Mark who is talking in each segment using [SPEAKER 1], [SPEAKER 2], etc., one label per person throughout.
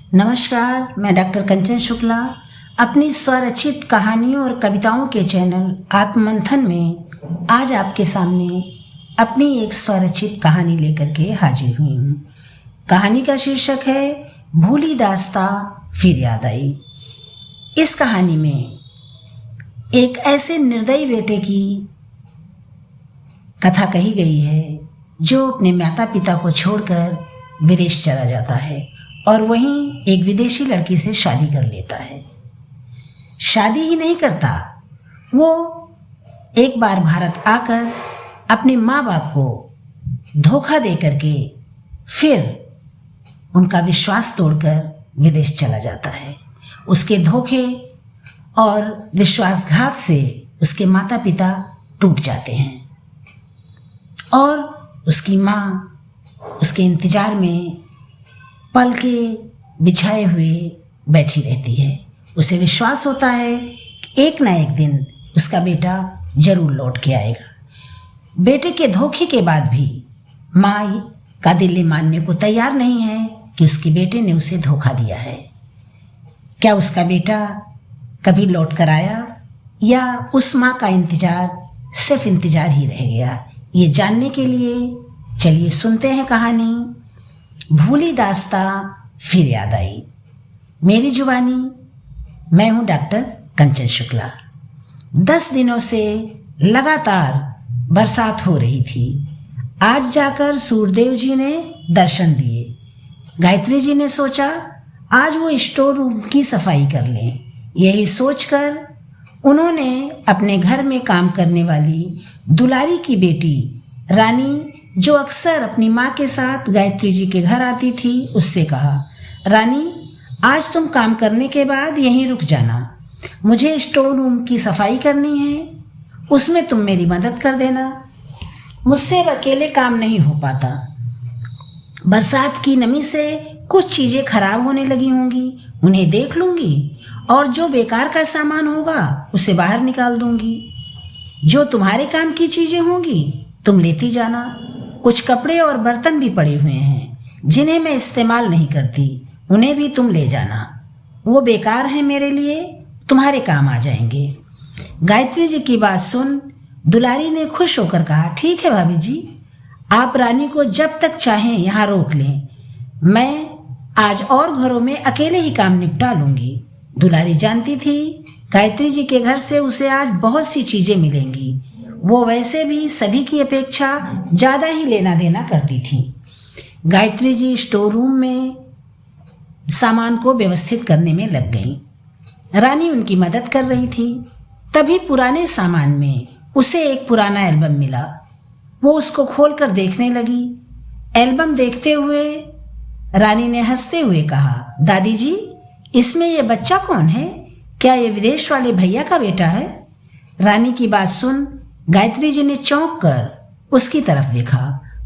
[SPEAKER 1] नमस्कार, मैं डॉक्टर कंचन शुक्ला अपनी स्वरचित कहानियों और कविताओं के चैनल आत्ममंथन में आज आपके सामने अपनी एक स्वरचित कहानी लेकर के हाजिर हुई हूँ। कहानी का शीर्षक है भूली दास्तां फिर याद आई। इस कहानी में एक ऐसे निर्दयी बेटे की कथा कही गई है जो अपने माता पिता को छोड़कर विदेश चला जाता है और वहीं एक विदेशी लड़की से शादी कर लेता है। शादी ही नहीं करता, वो एक बार भारत आकर अपने माँ बाप को धोखा दे करके फिर उनका विश्वास तोड़कर विदेश चला जाता है। उसके धोखे और विश्वासघात से उसके माता पिता टूट जाते हैं और उसकी माँ उसके इंतजार में पल के बिछाए हुए बैठी रहती है। उसे विश्वास होता है कि एक ना एक दिन उसका बेटा जरूर लौट के आएगा। बेटे के धोखे के बाद भी माँ का दिल मानने को तैयार नहीं है कि उसके बेटे ने उसे धोखा दिया है। क्या उसका बेटा कभी लौट कर आया या उस माँ का इंतजार सिर्फ इंतजार ही रह गया? ये जानने के लिए चलिए सुनते हैं कहानी भूली दास्तां फिर याद आई। मेरी जुबानी, मैं हूँ डॉक्टर कंचन शुक्ला। 10 दिनों से लगातार बरसात हो रही थी। आज जाकर सूर्यदेव जी ने दर्शन दिए। गायत्री जी ने सोचा आज वो स्टोर रूम की सफाई कर लें। यही सोचकर उन्होंने अपने घर में काम करने वाली दुलारी की बेटी रानी, जो अक्सर अपनी माँ के साथ गायत्री जी के घर आती थी, उससे कहा, रानी आज तुम काम करने के बाद यहीं रुक जाना, मुझे स्टोर रूम की सफाई करनी है, उसमें तुम मेरी मदद कर देना। मुझसे अब अकेले काम नहीं हो पाता। बरसात की नमी से कुछ चीज़ें खराब होने लगी होंगी, उन्हें देख लूँगी और जो बेकार का सामान होगा उसे बाहर निकाल दूँगी। जो तुम्हारे काम की चीज़ें होंगी तुम लेती जाना। कुछ कपड़े और बर्तन भी पड़े हुए हैं जिन्हें मैं इस्तेमाल नहीं करती, उन्हें भी तुम ले जाना। वो बेकार हैं मेरे लिए, तुम्हारे काम आ जाएंगे। गायत्री जी की बात सुन दुलारी ने खुश होकर कहा, ठीक है भाभी जी, आप रानी को जब तक चाहें यहाँ रोक लें, मैं आज और घरों में अकेले ही काम निपटा लूँगी। दुलारी जानती थी गायत्री जी के घर से उसे आज बहुत सी चीज़ें मिलेंगी। वो वैसे भी सभी की अपेक्षा ज़्यादा ही लेना देना करती थी। गायत्री जी स्टोर रूम में सामान को व्यवस्थित करने में लग गई। रानी उनकी मदद कर रही थी। तभी पुराने सामान में उसे एक पुराना एल्बम मिला। वो उसको खोलकर देखने लगी। एल्बम देखते हुए रानी ने हंसते हुए कहा, दादी जी इसमें ये बच्चा कौन है? क्या ये विदेश वाले भैया का बेटा है? रानी की बात सुन गायत्री जी ने चौंक कर उसकी तरफ देखा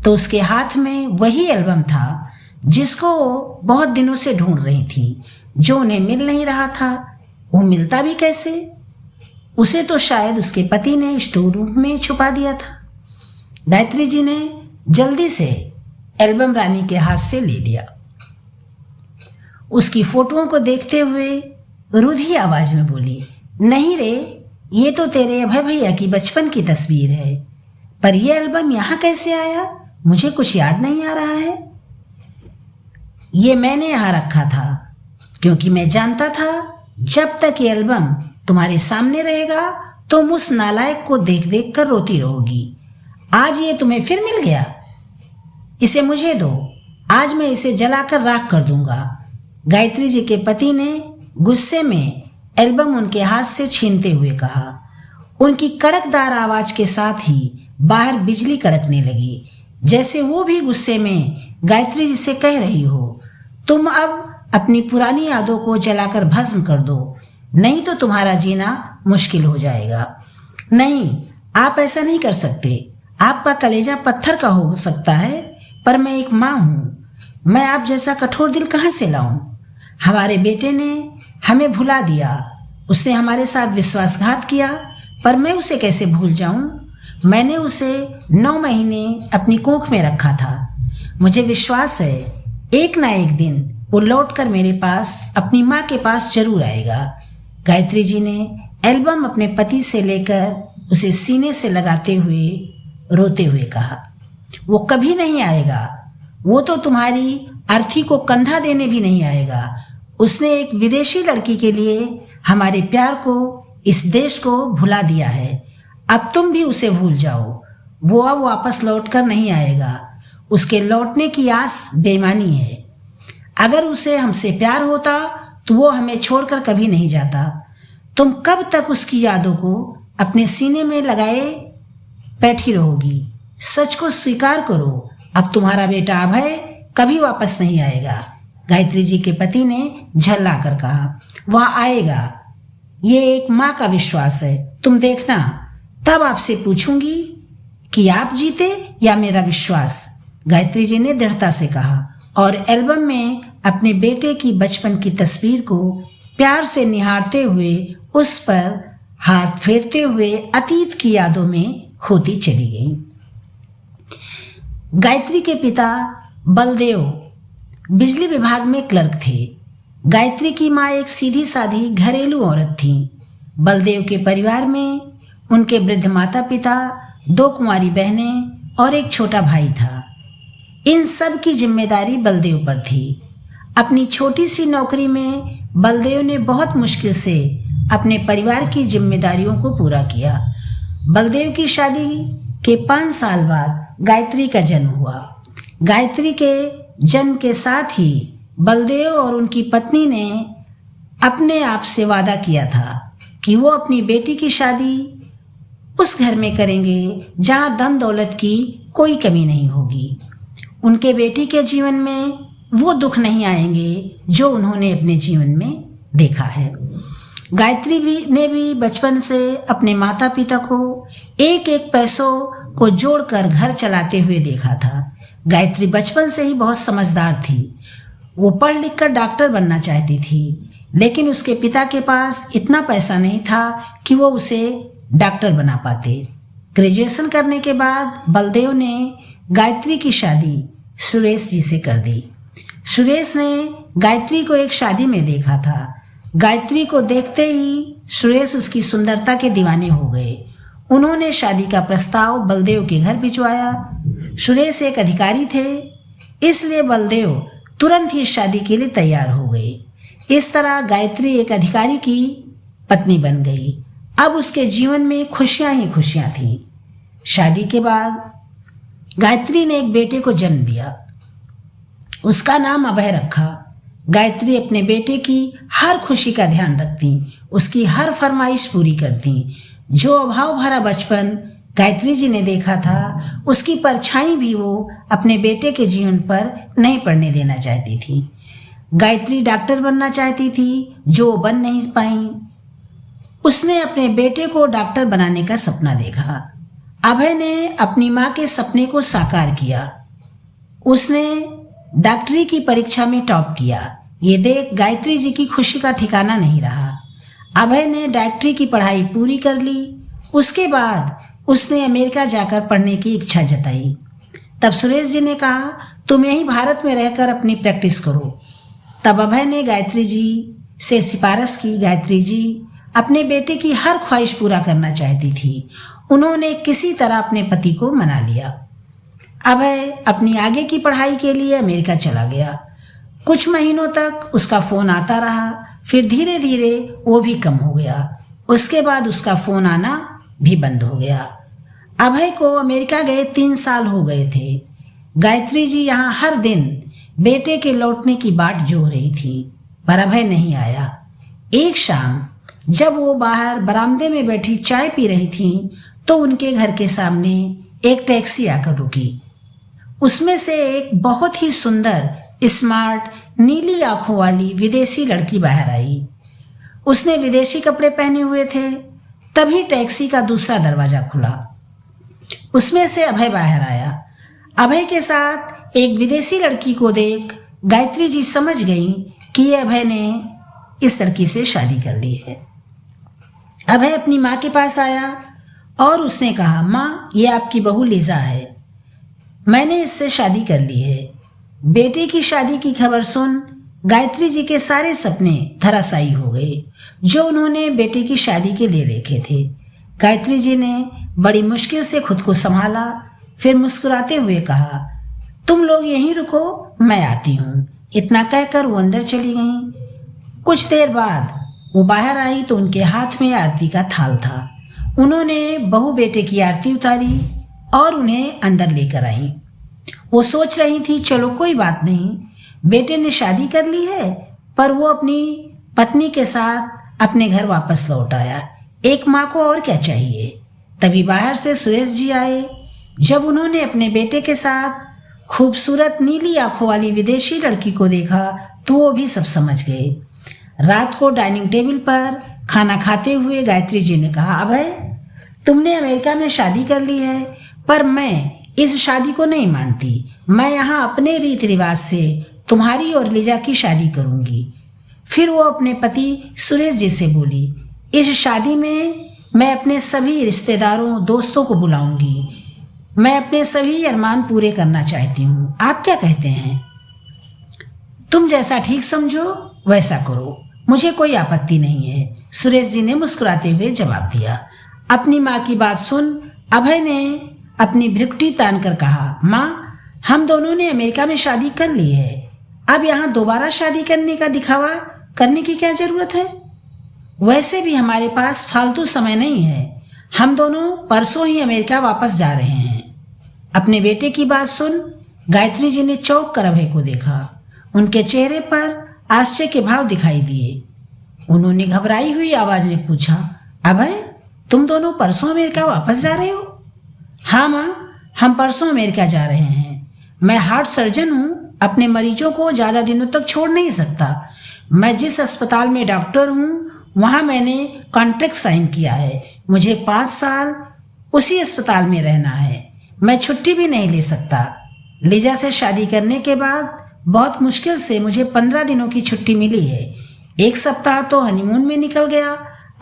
[SPEAKER 1] तो उसके हाथ में वही एल्बम था जिसको वो बहुत दिनों से ढूंढ रही थी, जो उन्हें मिल नहीं रहा था। वो मिलता भी कैसे? उसे तो शायद उसके पति ने स्टोर रूम में छुपा दिया था। गायत्री जी ने जल्दी से एल्बम रानी के हाथ से ले लिया। उसकी फोटोओं को देखते हुए रुधी आवाज में बोली, नहीं रे, ये तो तेरे अभय भैया की बचपन की तस्वीर है, पर यह एल्बम यहाँ कैसे आया? मुझे कुछ याद नहीं आ रहा है। ये मैंने यहाँ रखा था क्योंकि मैं जानता था जब तक ये एल्बम तुम्हारे सामने रहेगा तुम उस नालायक को देख देख कर रोती रहोगी। आज ये तुम्हें फिर मिल गया, इसे मुझे दो, आज मैं इसे जलाकर राख कर दूंगा। गायत्री जी के पति ने गुस्से में एल्बम उनके हाथ से छीनते हुए कहा। उनकी कड़कदार आवाज के साथ ही बाहर बिजली कड़कने लगी, जैसे वो भी गुस्से में गायत्री जी से कह रही हो, तुम अब अपनी पुरानी यादों को जलाकर भस्म कर दो, नहीं तो तुम्हारा जीना मुश्किल हो जाएगा। नहीं, आप ऐसा नहीं कर सकते। आपका कलेजा पत्थर का हो सकता है, पर मैं एक माँ हूँ। मैं आप जैसा कठोर दिल कहाँ से लाऊं? हमारे बेटे ने हमें भुला दिया, उसने हमारे साथ विश्वासघात किया, पर मैं उसे कैसे भूल जाऊं? मैंने उसे 9 महीने अपनी कोख में रखा था। मुझे विश्वास है एक ना एक दिन वो लौटकर मेरे पास अपनी माँ के पास जरूर आएगा। गायत्री जी ने एल्बम अपने पति से लेकर उसे सीने से लगाते हुए रोते हुए कहा, वो कभी नहीं आएगा, वो तो तुम्हारी अर्थी को कंधा देने भी नहीं आएगा। उसने एक विदेशी लड़की के लिए हमारे प्यार को, इस देश को भुला दिया है। अब तुम भी उसे भूल जाओ। वो अब वापस लौटकर नहीं आएगा। उसके लौटने की आस बेईमानी है। अगर उसे हमसे प्यार होता तो वो हमें छोड़कर कभी नहीं जाता। तुम कब तक उसकी यादों को अपने सीने में लगाए बैठी रहोगी? सच को स्वीकार करो, अब तुम्हारा बेटा अभय कभी वापस नहीं आएगा। गायत्री जी के पति ने झल्ला कर कहा, वह आएगा, ये एक माँ का विश्वास है, तुम देखना। तब आपसे पूछूंगी कि आप जीते या मेरा विश्वास। गायत्री जी ने दृढ़ता से कहा और एल्बम में अपने बेटे की बचपन की तस्वीर को प्यार से निहारते हुए उस पर हाथ फेरते हुए अतीत की यादों में खोती चली गई। गायत्री के पिता बलदेव बिजली विभाग में क्लर्क थे। गायत्री की माँ एक सीधी साधी घरेलू औरत थी। बलदेव के परिवार में उनके वृद्ध माता पिता, 2 कुंवारी बहनें और एक छोटा भाई था। इन सब की जिम्मेदारी बलदेव पर थी। अपनी छोटी सी नौकरी में बलदेव ने बहुत मुश्किल से अपने परिवार की जिम्मेदारियों को पूरा किया। बलदेव की शादी के 5 साल बाद गायत्री का जन्म हुआ। गायत्री के जन्म के साथ ही बलदेव और उनकी पत्नी ने अपने आप से वादा किया था कि वो अपनी बेटी की शादी उस घर में करेंगे जहाँ धन दौलत की कोई कमी नहीं होगी। उनके बेटी के जीवन में वो दुख नहीं आएंगे जो उन्होंने अपने जीवन में देखा है। गायत्री ने भी बचपन से अपने माता पिता को एक एक पैसों को जोड़कर घर चलाते हुए देखा था। गायत्री बचपन से ही बहुत समझदार थी। वो पढ़ लिख कर डॉक्टर बनना चाहती थी, लेकिन उसके पिता के पास इतना पैसा नहीं था कि वो उसे डॉक्टर बना पाते। ग्रेजुएशन करने के बाद बलदेव ने गायत्री की शादी सुरेश जी से कर दी। सुरेश ने गायत्री को एक शादी में देखा था। गायत्री को देखते ही सुरेश उसकी सुंदरता के दीवाने हो गए। उन्होंने शादी का प्रस्ताव बलदेव के घर भिजवाया। सुरेश एक अधिकारी थे, इसलिए बलदेव तुरंत ही शादी के लिए तैयार हो गए। इस तरह गायत्री एक अधिकारी की पत्नी बन गई। अब उसके जीवन में खुशियां ही खुशियां थीं। शादी के बाद गायत्री ने एक बेटे को जन्म दिया। उसका नाम अभय रखा। गायत्री अपने बेटे की हर खुशी का ध्यान रखती, उसकी हर फरमाइश पूरी करती। जो अभाव भरा बचपन गायत्री जी ने देखा था, उसकी परछाई भी वो अपने बेटे के जीवन पर नहीं पड़ने देना चाहती थी। गायत्री डॉक्टर बनना चाहती थी, जो बन नहीं पाई। उसने अपने बेटे को डॉक्टर बनाने का सपना देखा। अभय ने अपनी माँ के सपने को साकार किया। उसने डॉक्टरी की परीक्षा में टॉप किया। ये देख गायत्री जी की खुशी का ठिकाना नहीं रहा। अभय ने डॉक्टरी की पढ़ाई पूरी कर ली। उसके बाद उसने अमेरिका जाकर पढ़ने की इच्छा जताई। तब सुरेश जी ने कहा, तुम यहीं भारत में रहकर अपनी प्रैक्टिस करो। तब अभय ने गायत्री जी से सिफारिश की। गायत्री जी अपने बेटे की हर ख्वाहिश पूरा करना चाहती थी। उन्होंने किसी तरह अपने पति को मना लिया। अभय अपनी आगे की पढ़ाई के लिए अमेरिका चला गया। कुछ महीनों तक उसका फ़ोन आता रहा, फिर धीरे धीरे वो भी कम हो गया। उसके बाद उसका फ़ोन आना भी बंद हो गया। अभय को अमेरिका गए 3 साल हो गए थे। गायत्री जी यहाँ हर दिन बेटे के लौटने की बाट जो रही थी, पर अभय नहीं आया। एक शाम जब वो बाहर बरामदे में बैठी चाय पी रही थी, तो उनके घर के सामने एक टैक्सी आकर रुकी। उसमें से एक बहुत ही सुंदर, स्मार्ट, नीली आंखों वाली विदेशी लड़की बाहर आई। उसने विदेशी कपड़े पहने हुए थे। तभी टैक्सी का दूसरा दरवाजा खुला। उसमें से अभय बाहर आया। अभय के साथ एक विदेशी लड़की को देख गायत्री जी समझ गई कि ये अभय ने इस लड़की से शादी कर ली है। अभय अपनी माँ के पास आया और उसने कहा, माँ, ये आपकी बहू लीजा है। मैंने इससे शादी कर ली है। बेटे की शादी की खबर सुन गायत्री जी के सारे सपने धराशायी हो गए जो उन्होंने बेटे की शादी के लिए देखे थे। गायत्री जी ने बड़ी मुश्किल से खुद को संभाला, फिर मुस्कुराते हुए कहा, तुम लोग यहीं रुको, मैं आती हूँ। इतना कहकर वो अंदर चली गईं। कुछ देर बाद वो बाहर आई तो उनके हाथ में आरती का थाल था। उन्होंने बहू बेटे की आरती उतारी और उन्हें अंदर लेकर आई। वो सोच रही थी, चलो कोई बात नहीं, बेटे ने शादी कर ली है, पर वो अपनी पत्नी के साथ अपने घर वापस लौट आया। एक माँ को और क्या चाहिए। तभी बाहर से सुरेश जी आए। जब उन्होंने अपने बेटे के साथ खूबसूरत नीली आंखों वाली विदेशी लड़की को देखा तो वो भी सब समझ गए। रात को डाइनिंग टेबल पर खाना खाते हुए गायत्री जी ने कहा, अभय, तुमने अमेरिका में शादी कर ली है, पर मैं इस शादी को नहीं मानती। मैं यहाँ अपने रीति रिवाज से तुम्हारी और लीजा की शादी करूँगी। फिर वो अपने पति सुरेश जी से बोली, इस शादी में मैं अपने सभी रिश्तेदारों दोस्तों को बुलाऊंगी। मैं अपने सभी अरमान पूरे करना चाहती हूँ। आप क्या कहते हैं? तुम जैसा ठीक समझो वैसा करो, मुझे कोई आपत्ति नहीं है, सुरेश जी ने मुस्कुराते हुए जवाब दिया। अपनी माँ की बात सुन अभय ने अपनी भ्रुकुटी तान कर कहा, माँ, हम दोनों ने अमेरिका में शादी कर ली है, अब यहाँ दोबारा शादी करने का दिखावा करने की क्या जरूरत है? वैसे भी हमारे पास फालतू समय नहीं है, हम दोनों परसों ही अमेरिका वापस जा रहे हैं। अपने बेटे की बात सुन गायत्री जी ने चौंक कर अभय को देखा। उनके चेहरे पर आश्चर्य के भाव दिखाई दिए। उन्होंने घबराई हुई आवाज में पूछा, अभय, तुम दोनों परसों अमेरिका वापस जा रहे हो? हाँ माँ, हम परसों अमेरिका जा रहे हैं। मैं हार्ट सर्जन हूँ, अपने मरीजों को ज़्यादा दिनों तक छोड़ नहीं सकता। मैं जिस अस्पताल में डॉक्टर हूँ वहाँ मैंने कॉन्ट्रैक्ट साइन किया है। मुझे 5 साल उसी अस्पताल में रहना है। मैं छुट्टी भी नहीं ले सकता। लीजा से शादी करने के बाद बहुत मुश्किल से मुझे 15 दिनों की छुट्टी मिली है। 1 सप्ताह तो हनीमून में निकल गया,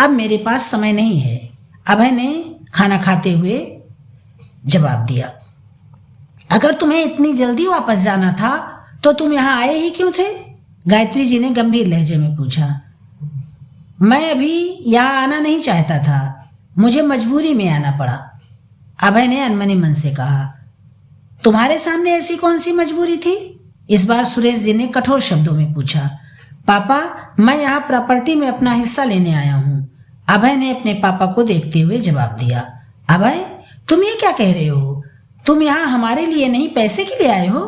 [SPEAKER 1] अब मेरे पास समय नहीं है, अभय ने खाना खाते हुए जवाब दिया। अगर तुम्हें इतनी जल्दी वापस जाना था तो तुम यहाँ आए ही क्यों थे? गायत्री जी ने गंभीर लहजे में पूछा। मैं अभी यहाँ आना नहीं चाहता था, मुझे मजबूरी में आना पड़ा, अभय ने अनमने मन से कहा। तुम्हारे सामने ऐसी कौन सी मजबूरी थी? इस बार सुरेश जी ने कठोर शब्दों में पूछा। पापा, मैं यहाँ प्रॉपर्टी में अपना हिस्सा लेने आया हूँ, अभय ने अपने पापा को देखते हुए जवाब दिया। अभय, तुम ये क्या कह रहे हो? तुम यहाँ हमारे लिए नहीं पैसे के लिए आए हो?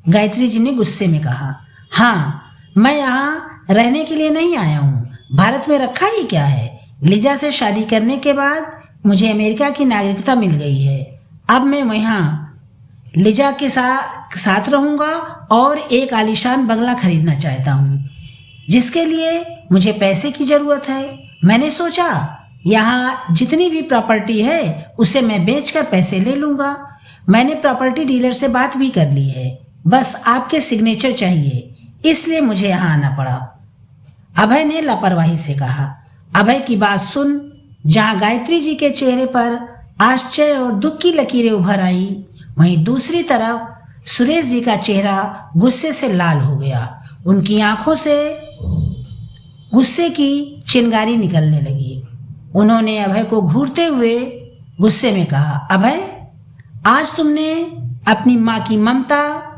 [SPEAKER 1] गायत्री जी ने गुस्से में कहा। हाँ, मैं यहाँ रहने के लिए नहीं आया हूँ, भारत में रखा ही क्या है। लीजा से शादी करने के बाद मुझे अमेरिका की नागरिकता मिल गई है। अब मैं वहाँ लीजा के साथ रहूँगा और एक आलीशान बंगला खरीदना चाहता हूँ, जिसके लिए मुझे पैसे की ज़रूरत है। मैंने सोचा यहाँ जितनी भी प्रॉपर्टी है उसे मैं बेचकर पैसे ले लूँगा। मैंने प्रॉपर्टी डीलर से बात भी कर ली है, बस आपके सिग्नेचर चाहिए, इसलिए मुझे यहाँ आना पड़ा, अभय ने लापरवाही से कहा। अभय की बात सुन जहाँ गायत्री जी के चेहरे पर आश्चर्य और दुख की लकीरें उभर आई, वहीं दूसरी तरफ सुरेश जी का चेहरा गुस्से से लाल हो गया। उनकी आंखों से गुस्से की चिंगारी निकलने लगी। उन्होंने अभय को घूरते हुए गुस्से में कहा, अभय, आज तुमने अपनी माँ की ममता,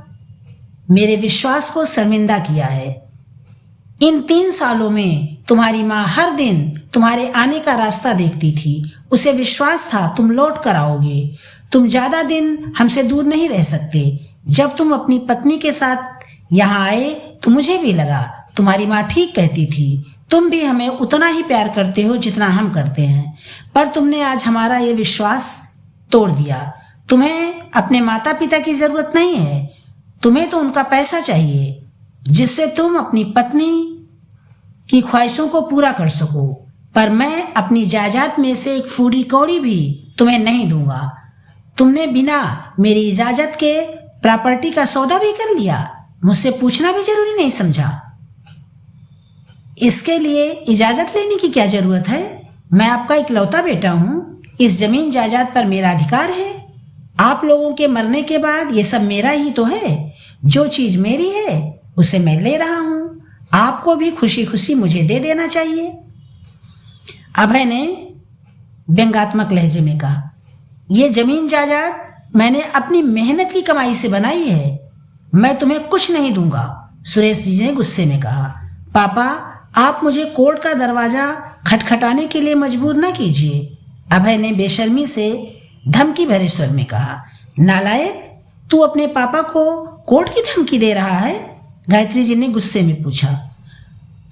[SPEAKER 1] मेरे विश्वास को शर्मिंदा किया है। इन 3 सालों में तुम्हारी माँ हर दिन तुम्हारे आने का रास्ता देखती थी, उसे विश्वास था तुम लौट कर आओगे। तुम ज्यादा दिन हमसे दूर नहीं रह सकते। जब तुम अपनी पत्नी के साथ यहाँ आए तो मुझे भी लगा तुम्हारी माँ ठीक कहती थी, तुम भी हमें उतना ही प्यार करते हो जितना हम करते हैं, पर तुमने आज हमारा ये विश्वास तोड़ दिया। तुम्हें अपने माता पिता की जरूरत नहीं है, तुम्हें तो उनका पैसा चाहिए जिससे तुम अपनी पत्नी की ख्वाहिशों को पूरा कर सको। पर मैं अपनी जायदाद में से एक फूटी कौड़ी भी तुम्हें नहीं दूंगा। तुमने बिना मेरी इजाजत के प्रॉपर्टी का सौदा भी कर लिया, मुझसे पूछना भी जरूरी नहीं समझा। इसके लिए इजाजत लेने की क्या जरूरत है? मैं आपका इकलौता बेटा हूं, इस जमीन जायदाद पर मेरा अधिकार है। आप लोगों के मरने के बाद ये सब मेरा ही तो है। जो चीज मेरी है उसे मैं ले रहा हूँ, आपको भी खुशी खुशी मुझे दे देना चाहिए। अभय ने व्यंग्यात्मक लहजे में कहा, ये जमीन जायदाद मैंने अपनी मेहनत की कमाई से बनाई है, मैं तुम्हें कुछ नहीं दूंगा। सुरेश जी ने गुस्से में कहा, पापा आप मुझे कोर्ट का दरवाजा खटखटाने के लिए मजबूर न कीजिए। अभय ने बेशर्मी से धमकी भरे स्वर में कहा, नालायक, तू अपने पापा को कोर्ट की धमकी दे रहा है? गायत्री जी ने गुस्से में पूछा।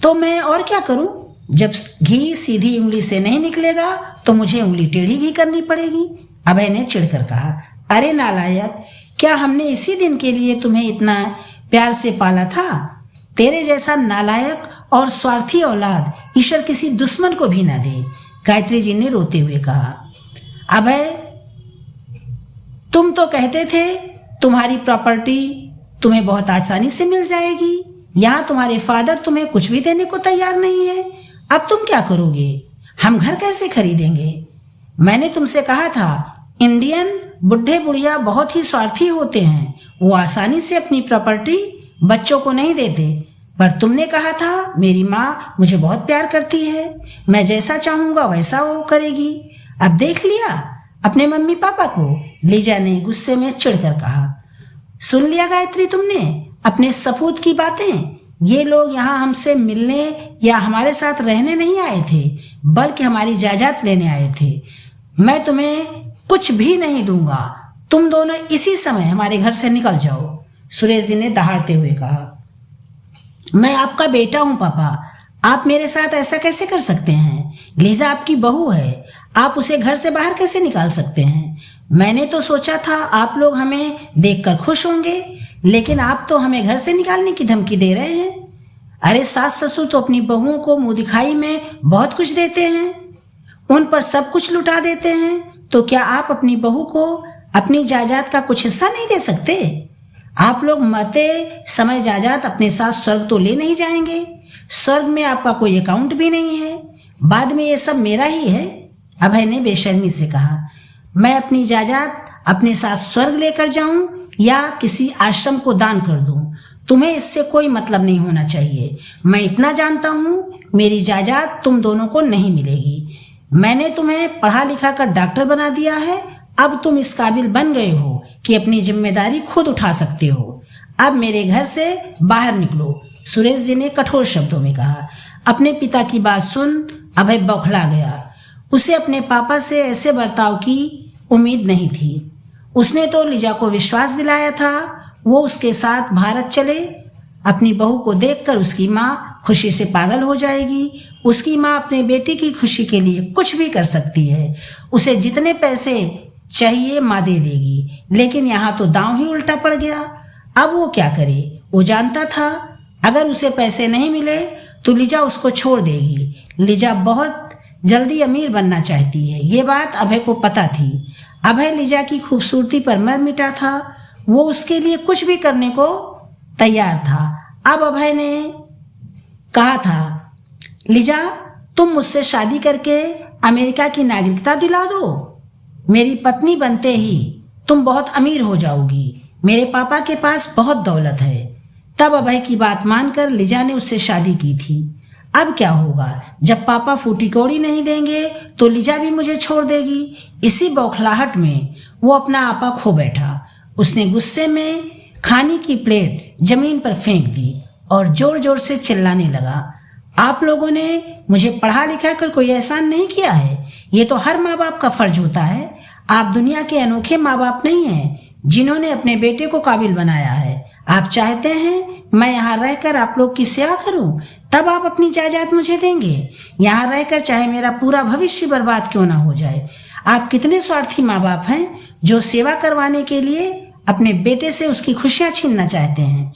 [SPEAKER 1] तो मैं और क्या करूं? जब घी सीधी उंगली से नहीं निकलेगा तो मुझे उंगली टेढ़ी घी करनी पड़ेगी। अभय ने चिढ़कर कहा, अरे नालायक, क्या हमने इसी दिन के लिए तुम्हें इतना प्यार से पाला था? तेरे जैसा नालायक और स्वार्थी औलाद ईश्वर किसी दुश्मन को भी ना दे। गायत्री जी ने रोते हुए कहा, अभय तुम तो कहते थे तुम्हारी प्रॉपर्टी तुम्हें बहुत आसानी से मिल जाएगी, यहाँ तुम्हारे फादर तुम्हें कुछ भी देने को तैयार नहीं है। अब तुम क्या करोगे? हम घर कैसे खरीदेंगे? मैंने तुमसे कहा था इंडियन बुढ़े बुढ़िया बहुत ही स्वार्थी होते हैं, वो आसानी से अपनी प्रॉपर्टी बच्चों को नहीं देते। पर तुमने कहा था मेरी माँ मुझे बहुत प्यार करती है, मैं जैसा चाहूँगा वैसा वो करेगी। अब देख लिया अपने मम्मी पापा को? लीजा ने गुस्से में चिढ़कर कहा। सुन लिया गायत्री तुमने अपने सपूत की बातें? ये लोग यहाँ हमसे मिलने या हमारे साथ रहने नहीं आए थे, बल्कि हमारी जायदाद लेने आए थे। मैं तुम्हें कुछ भी नहीं दूंगा, तुम दोनों इसी समय हमारे घर से निकल जाओ। सुरेश जी ने दहाड़ते हुए कहा, मैं आपका बेटा हूं पापा, आप मेरे साथ ऐसा कैसे कर सकते हैं? लीजा आपकी बहू है, आप उसे घर से बाहर कैसे निकाल सकते हैं? मैंने तो सोचा था आप लोग हमें देखकर खुश होंगे, लेकिन आप तो हमें घर से निकालने की धमकी दे रहे हैं। अरे सास ससुर तो अपनी बहुओं को मुंह दिखाई में बहुत कुछ देते हैं, उन पर सब कुछ लुटा देते हैं, तो क्या आप अपनी बहू को अपनी जायदाद का कुछ हिस्सा नहीं दे सकते? आप लोग मरते समय जायदाद अपने साथ स्वर्ग तो ले नहीं जाएंगे, स्वर्ग में आपका कोई अकाउंट भी नहीं है, बाद में ये सब मेरा ही है। अभय ने बेशर्मी से कहा, मैं अपनी जायदाद अपने साथ स्वर्ग लेकर जाऊं या किसी आश्रम को दान कर दूं, तुम्हें इससे कोई मतलब नहीं होना चाहिए। मैं इतना जानता हूं, मेरी जायदाद तुम दोनों को नहीं मिलेगी। मैंने तुम्हें पढ़ा लिखा कर डॉक्टर बना दिया है, अब तुम इस काबिल बन गए हो कि अपनी जिम्मेदारी खुद उठा सकते हो। अब मेरे घर से बाहर निकलो। सुरेश जी ने कठोर शब्दों में कहा। अपने पिता की बात सुन अभय बौखला गया। उसे अपने पापा से ऐसे बर्ताव की उम्मीद नहीं थी। उसने तो लीजा को विश्वास दिलाया था वो उसके साथ भारत चले। अपनी बहू को देखकर उसकी माँ खुशी से पागल हो जाएगी। उसकी माँ अपने बेटे की खुशी के लिए कुछ भी कर सकती है, उसे जितने पैसे चाहिए माँ दे देगी। लेकिन यहाँ तो दांव ही उल्टा पड़ गया। अब वो क्या करे? वो जानता था अगर उसे पैसे नहीं मिले तो लीजा उसको छोड़ देगी। लीजा बहुत जल्दी अमीर बनना चाहती है, ये बात अभय को पता थी। अभय लीजा की खूबसूरती पर मर मिटा था, वो उसके लिए कुछ भी करने को तैयार था। अब अभय ने कहा था, लीजा तुम मुझसे शादी करके अमेरिका की नागरिकता दिला दो, मेरी पत्नी बनते ही तुम बहुत अमीर हो जाओगी, मेरे पापा के पास बहुत दौलत है। तब अभय की बात मानकर लीजा ने उससे शादी की थी। अब क्या होगा? जब पापा फूटी कौड़ी नहीं देंगे तो लीजा भी मुझे छोड़ देगी। इसी बौखलाहट में वो अपना आपा खो बैठा। उसने गुस्से में खाने की प्लेट जमीन पर फेंक दी और जोर जोर से चिल्लाने लगा, आप लोगों ने मुझे पढ़ा लिखा कर कोई एहसान नहीं किया है, ये तो हर माँ बाप का फर्ज होता है। आप दुनिया के अनोखे माँ बाप नहीं हैं जिन्होंने अपने बेटे को काबिल बनाया है। आप चाहते हैं मैं यहाँ रहकर आप लोग की सेवा करूं, तब आप अपनी जायदाद मुझे देंगे। यहाँ रहकर चाहे मेरा पूरा भविष्य बर्बाद क्यों ना हो जाए। आप कितने स्वार्थी माँ बाप हैं जो सेवा करवाने के लिए अपने बेटे से उसकी खुशियाँ छीनना चाहते हैं।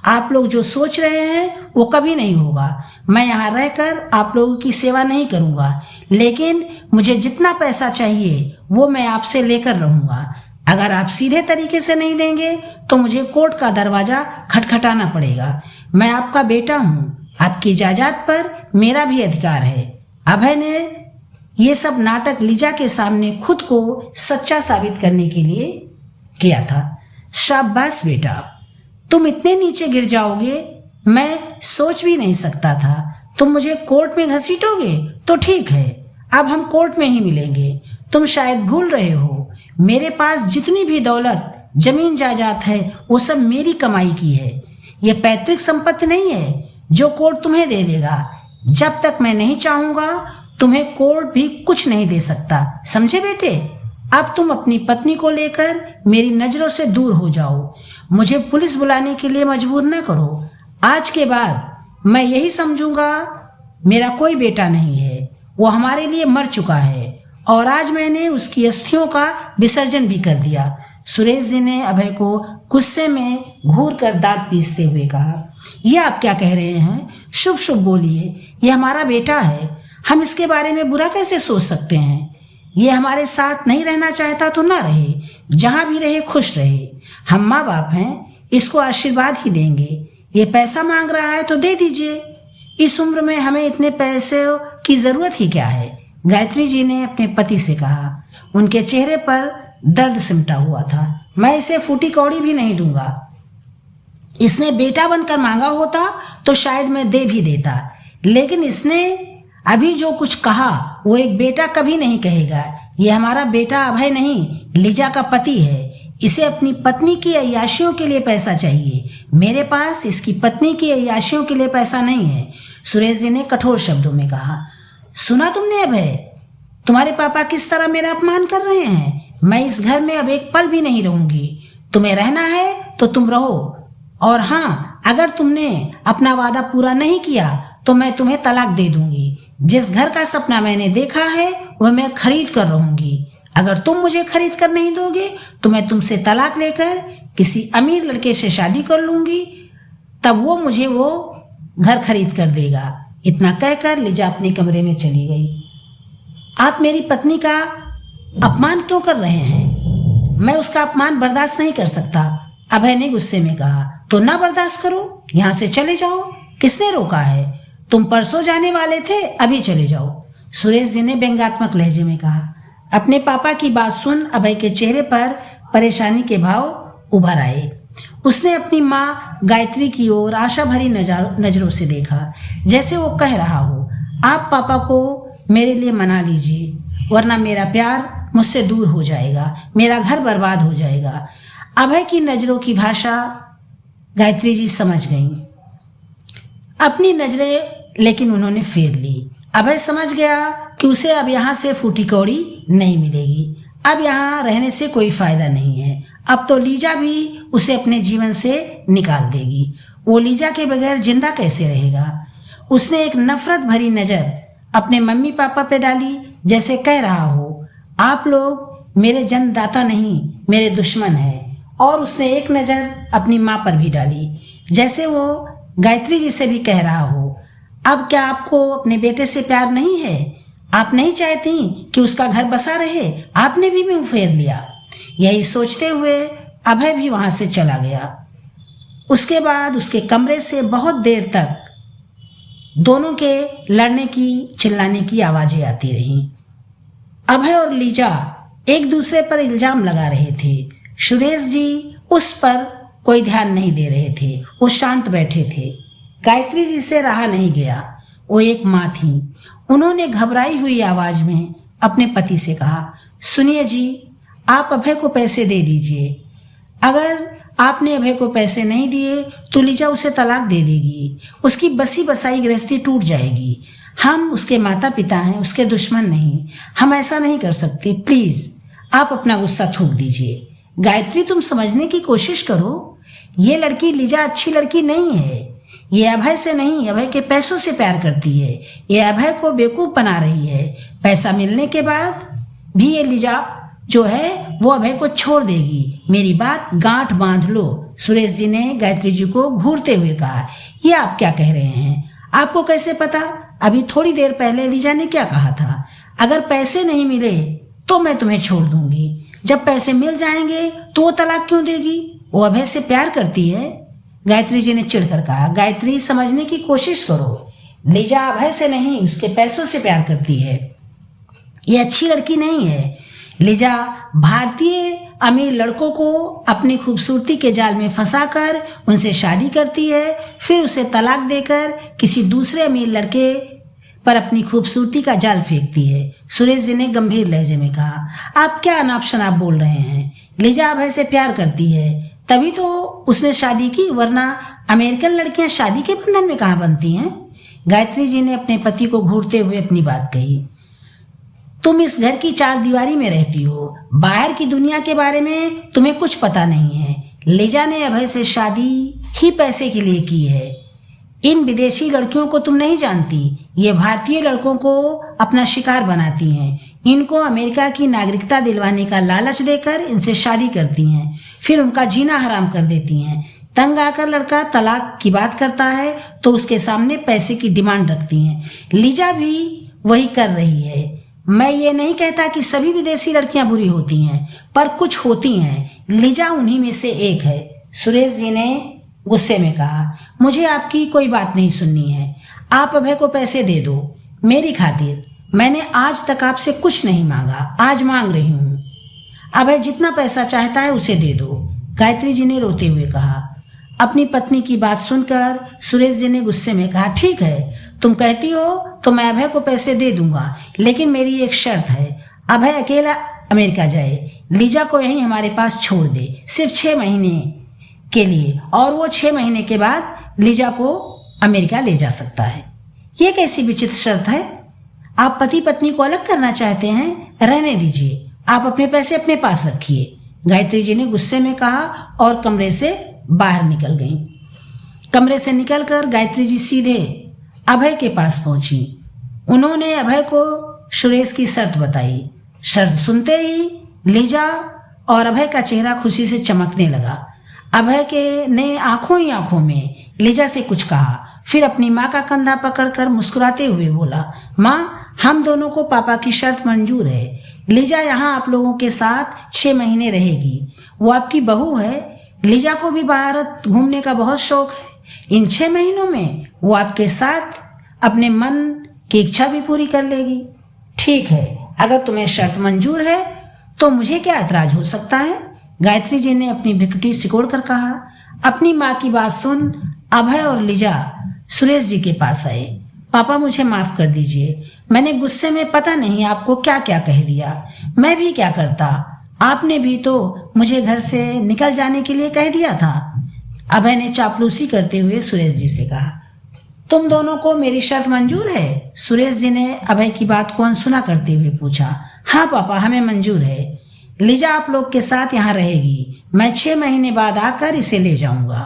[SPEAKER 1] आप लोग जो सोच रहे हैं वो कभी नहीं होगा। मैं यहाँ रहकर आप लोगों की सेवा नहीं करूँगा, लेकिन मुझे जितना पैसा चाहिए वो मैं आपसे लेकर रहूँगा। अगर आप सीधे तरीके से नहीं देंगे तो मुझे कोर्ट का दरवाजा खटखटाना पड़ेगा। मैं आपका बेटा हूँ, आपकी जायदाद पर मेरा भी अधिकार है। अभय ने ये सब नाटक लीजा के सामने खुद को सच्चा साबित करने के लिए किया था। शाबाश बेटा, तुम इतने नीचे गिर जाओगे मैं सोच भी नहीं सकता था तुम मुझे कोर्ट में घसीटोगे। तो ठीक है, अब हम कोर्ट में ही मिलेंगे। तुम शायद भूल रहे हो, मेरे पास जितनी भी दौलत जमीन जायदाद है वो सब मेरी कमाई की है। ये पैतृक संपत्ति नहीं है जो कोर्ट तुम्हें दे देगा। जब तक मैं नहीं चाहूंगा तुम्हें कोर्ट भी कुछ नहीं दे सकता, समझे बेटे। अब तुम अपनी पत्नी को लेकर मेरी नजरों से दूर हो जाओ। मुझे पुलिस बुलाने के लिए मजबूर न करो। आज के बाद मैं यही समझूंगा मेरा कोई बेटा नहीं है, वो हमारे लिए मर चुका है और आज मैंने उसकी अस्थियों का विसर्जन भी कर दिया। सुरेश जी ने अभय को गुस्से में घूर कर दांत पीसते हुए कहा, ये आप क्या कह रहे हैं? शुभ शुभ बोलिए। ये हमारा बेटा है, हम इसके बारे में बुरा कैसे सोच सकते हैं? ये हमारे साथ नहीं रहना चाहता तो ना रहे, जहां भी रहे खुश रहे। हम माँ बाप हैं, इसको आशीर्वाद ही देंगे। ये पैसा मांग रहा है तो दे दीजिए। इस उम्र में हमें इतने पैसे की जरूरत ही क्या है? गायत्री जी ने अपने पति से कहा। उनके चेहरे पर दर्द सिमटा हुआ था। मैं इसे फूटी कौड़ी भी नहीं दूंगा। इसने बेटा बनकर मांगा होता तो शायद मैं दे भी देता, लेकिन इसने अभी जो कुछ कहा वो एक बेटा कभी नहीं कहेगा। ये हमारा बेटा अभय नहीं, लीजा का पति है। इसे अपनी पत्नी की अय्याशियों के लिए पैसा चाहिए। मेरे पास इसकी पत्नी की अय्याशियों के लिए पैसा नहीं है, सुरेश जी ने कठोर शब्दों में कहा। सुना तुमने अभय, तुम्हारे पापा किस तरह मेरा अपमान कर रहे हैं। मैं इस घर में अब एक पल भी नहीं रहूंगी। तुम्हें रहना है तो तुम रहो, और हाँ, अगर तुमने अपना वादा पूरा नहीं किया तो मैं तुम्हें तलाक दे दूंगी। जिस घर का सपना मैंने देखा है वह मैं खरीद कर रहूंगी। अगर तुम मुझे खरीद कर नहीं दोगे तो मैं तुमसे तलाक लेकर किसी अमीर लड़के से शादी कर लूंगी, तब वो मुझे वो घर खरीद कर देगा। इतना कहकर लीजा अपने कमरे में चली गई। आप मेरी पत्नी का अपमान क्यों कर रहे हैं? मैं उसका अपमान बर्दाश्त नहीं कर सकता, अभय ने गुस्से में कहा। तो ना बर्दाश्त करो, यहाँ से चले जाओ। किसने रोका है? तुम परसों जाने वाले थे, अभी चले जाओ, सुरेश जी ने व्यंग्यात्मक लहजे में कहा। अपने पापा की बात सुन अभय के चेहरे पर परेशानी के भाव उभर आए। उसने अपनी माँ गायत्री की ओर आशा भरी नजरों से देखा, जैसे वो कह रहा हो, आप पापा को मेरे लिए मना लीजिए, वरना मेरा प्यार मुझसे दूर हो जाएगा, मेरा घर बर्बाद हो जाएगा। अभय की नजरों की भाषा गायत्री जी समझ गईं। अपनी नजरें लेकिन उन्होंने फेर ली। अभय समझ गया कि उसे अब यहाँ से फूटी कौड़ी नहीं मिलेगी। अब यहाँ रहने से कोई फायदा नहीं है। अब तो लीजा भी उसे अपने जीवन से निकाल देगी। वो लीजा के बगैर जिंदा कैसे रहेगा? उसने एक नफरत भरी नजर अपने मम्मी पापा पे डाली, जैसे कह रहा हो, आप लोग मेरे जन्मदाता नहीं, मेरे दुश्मन हैं। और उसने एक नजर अपनी माँ पर भी डाली, जैसे वो गायत्री जी से भी कह रहा हो, अब क्या आपको अपने बेटे से प्यार नहीं है? आप नहीं चाहती कि उसका घर बसा रहे? आपने भी मुंह फेर लिया। यही सोचते हुए अभय भी वहां से चला गया। उसके बाद उसके कमरे से बहुत देर तक दोनों के लड़ने की चिल्लाने की आवाजें आती रहीं। अभय और लीजा एक दूसरे पर इल्जाम लगा रहे थे। सुरेश जी उस पर कोई ध्यान नहीं दे रहे थे, वो शांत बैठे थे। गायत्री जी से रहा नहीं गया, वो एक माँ थी। उन्होंने घबराई हुई आवाज में अपने पति से कहा, सुनिए जी, आप अभय को पैसे दे दीजिए। अगर आपने अभय को पैसे नहीं दिए तो लीजा उसे तलाक दे देगी, उसकी बसी बसाई गृहस्थी टूट जाएगी। हम उसके माता पिता हैं, उसके दुश्मन नहीं। हम ऐसा नहीं कर सकते। प्लीज आप अपना गुस्सा थूक दीजिए। गायत्री, तुम समझने की कोशिश करो, ये लड़की लीजा अच्छी लड़की नहीं है। ये अभय से नहीं, अभय के पैसों से प्यार करती है। ये अभय को बेवकूफ बना रही है। पैसा मिलने के बाद भी ये लीजा जो है वो अभय को छोड़ देगी। मेरी बात गांठ बांध लो, सुरेश जी ने गायत्री जी को घूरते हुए कहा। ये आप क्या कह रहे हैं? आपको कैसे पता? अभी थोड़ी देर पहले लीजा ने क्या कहा था? अगर पैसे नहीं मिले तो मैं तुम्हें छोड़ दूंगी। जब पैसे मिल जाएंगे तो वो तलाक क्यों देगी? वो अभय से प्यार करती है। गायत्री जी ने चिढ़कर कहा। गायत्री, समझने की कोशिश करो, लीजा अभय से नहीं, उसके पैसों से प्यार करती है। ये अच्छी लड़की नहीं है। लिजा भारतीय अमीर लड़कों को अपनी खूबसूरती के जाल में फंसाकर उनसे शादी करती है, फिर उसे तलाक देकर किसी दूसरे अमीर लड़के पर अपनी खूबसूरती का जाल फेंकती है। सुरेश जी ने गंभीर लहजे में कहा, आप क्या अनाप शनाप बोल रहे हैं? लिजा अभय से प्यार करती है, तभी तो उसने शादी की, वरना अमेरिकन लड़कियां शादी के बंधन में कहाँ बनती हैं? गायत्री जी ने अपने पति को घूरते हुए अपनी बात कही। तुम इस घर की चार दीवारी में रहती हो, बाहर की दुनिया के बारे में तुम्हें कुछ पता नहीं है। लिजा ने अभय से शादी ही पैसे के लिए की है। इन विदेशी लड़कियों को तुम नहीं जानती, ये भारतीय लड़कों को अपना शिकार बनाती हैं। इनको अमेरिका की नागरिकता दिलवाने का लालच देकर इनसे शादी करती हैं, फिर उनका जीना हराम कर देती हैं। तंग आकर लड़का तलाक की बात करता है तो उसके सामने पैसे की डिमांड रखती हैं। लिजा भी वही कर रही है। मैं ये नहीं कहता कि सभी विदेशी लड़कियां बुरी होती हैं, पर कुछ होती हैं। लिजा उन्हीं में से एक है। सुरेश जी ने गुस्से में कहा, मुझे आपकी कोई बात नहीं सुननी है। आप अभय को पैसे दे दो मेरी खातिर। मैंने आज तक आपसे कुछ नहीं मांगा, आज मांग रही हूँ। अभय जितना पैसा चाहता है उसे दे दो, गायत्री जी ने रोते हुए कहा। अपनी पत्नी की बात सुनकर सुरेश जी ने गुस्से में कहा, ठीक है, तुम कहती हो तो मैं अभय को पैसे दे दूंगा, लेकिन मेरी एक शर्त है। अभय अकेला अमेरिका जाए, लिजा को यहीं हमारे पास छोड़ दे, सिर्फ 6 महीने के लिए, और वो 6 महीने के बाद लिजा को अमेरिका ले जा सकता है। ये कैसी विचित्र शर्त है? आप पति पत्नी को अलग करना चाहते हैं? रहने दीजिए, आप अपने पैसे अपने पास रखिए, गायत्री जी ने गुस्से में कहा और कमरे से बाहर निकल गई। कमरे से निकलकर गायत्री जी सीधे अभय के पास पहुंची। उन्होंने अभय को सुरेश की शर्त बताई। शर्त सुनते ही लिजा और अभय का चेहरा खुशी से चमकने लगा। अभय के ने आंखों ही आंखों में लिजा से कुछ कहा, फिर अपनी माँ का कंधा पकड़कर मुस्कुराते हुए बोला, माँ, हम दोनों को पापा की शर्त मंजूर है। लिजा यहाँ आप लोगों के साथ 6 महीने रहेगी। वो आपकी बहू है। लिजा को भी भारत घूमने का बहुत शौक है। इन 6 महीनों में वो आपके साथ अपने मन की इच्छा भी पूरी कर लेगी। ठीक है, अगर तुम्हें शर्त मंजूर है तो मुझे क्या ऐतराज हो सकता है? गायत्री जी ने अपनी भ्रुकुटी सिकोड़ कर कहा। अपनी माँ की बात सुन अभय और लिजा सुरेश जी के पास आए। पापा, मुझे माफ कर दीजिए, मैंने गुस्से में पता नहीं आपको क्या क्या कह दिया। मैं भी क्या करता, आपने भी तो मुझे घर से निकल जाने के लिए कह दिया था। अभय ने चापलूसी करते हुए सुरेश जी से कहा, तुम दोनों को मेरी शर्त मंजूर है? सुरेश जी ने अभय की बात को अनसुना करते हुए पूछा। हाँ पापा, हमें मंजूर है। लिजा आप लोग के साथ यहाँ रहेगी। मैं 6 महीने बाद आकर इसे ले जाऊंगा।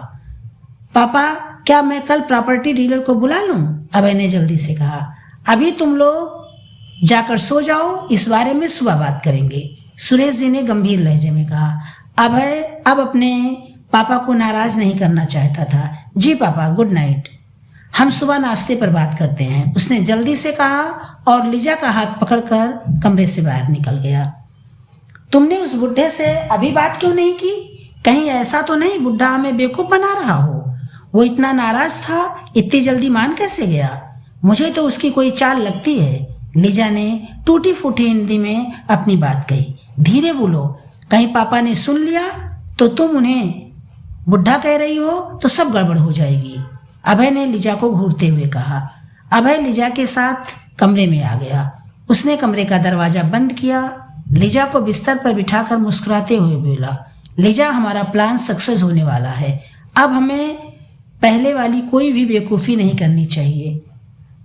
[SPEAKER 1] पापा, क्या मैं कल प्रॉपर्टी डीलर को बुला लूं? अभय ने जल्दी से कहा। अभी तुम लोग जाकर सो जाओ, इस बारे में सुबह बात करेंगे, सुरेश जी ने गंभीर लहजे में कहा। अभय अब अपने पापा को नाराज नहीं करना चाहता था। जी पापा, गुड नाइट, हम सुबह नाश्ते पर बात करते हैं, उसने जल्दी से कहा और लिजा का हाथ पकड़कर कमरे से बाहर निकल गया। तुमने उस बुढ़े से अभी बात क्यों नहीं की? कहीं ऐसा तो नहीं बुढ़ा हमें बेवकूफ बना रहा हो? वो इतना नाराज था, इतनी जल्दी मान कैसे गया? मुझे तो उसकी कोई चाल लगती है। लिजा ने टूटी फूटी हिंदी में अपनी बात कही। धीरे बोलो, कहीं पापा ने सुन लिया तो तुम उन्हें बुढ़ा कह रही हो तो सब गड़बड़ हो जाएगी, अभय ने लिजा को घूरते हुए कहा। अभय लिजा के साथ कमरे में आ गया। उसने कमरे का दरवाजा बंद किया, लिजा को बिस्तर पर बिठाकर मुस्कुराते हुए बोला, लिजा, हमारा प्लान सक्सेस होने वाला है। अब हमें पहले वाली कोई भी बेवकूफ़ी नहीं करनी चाहिए।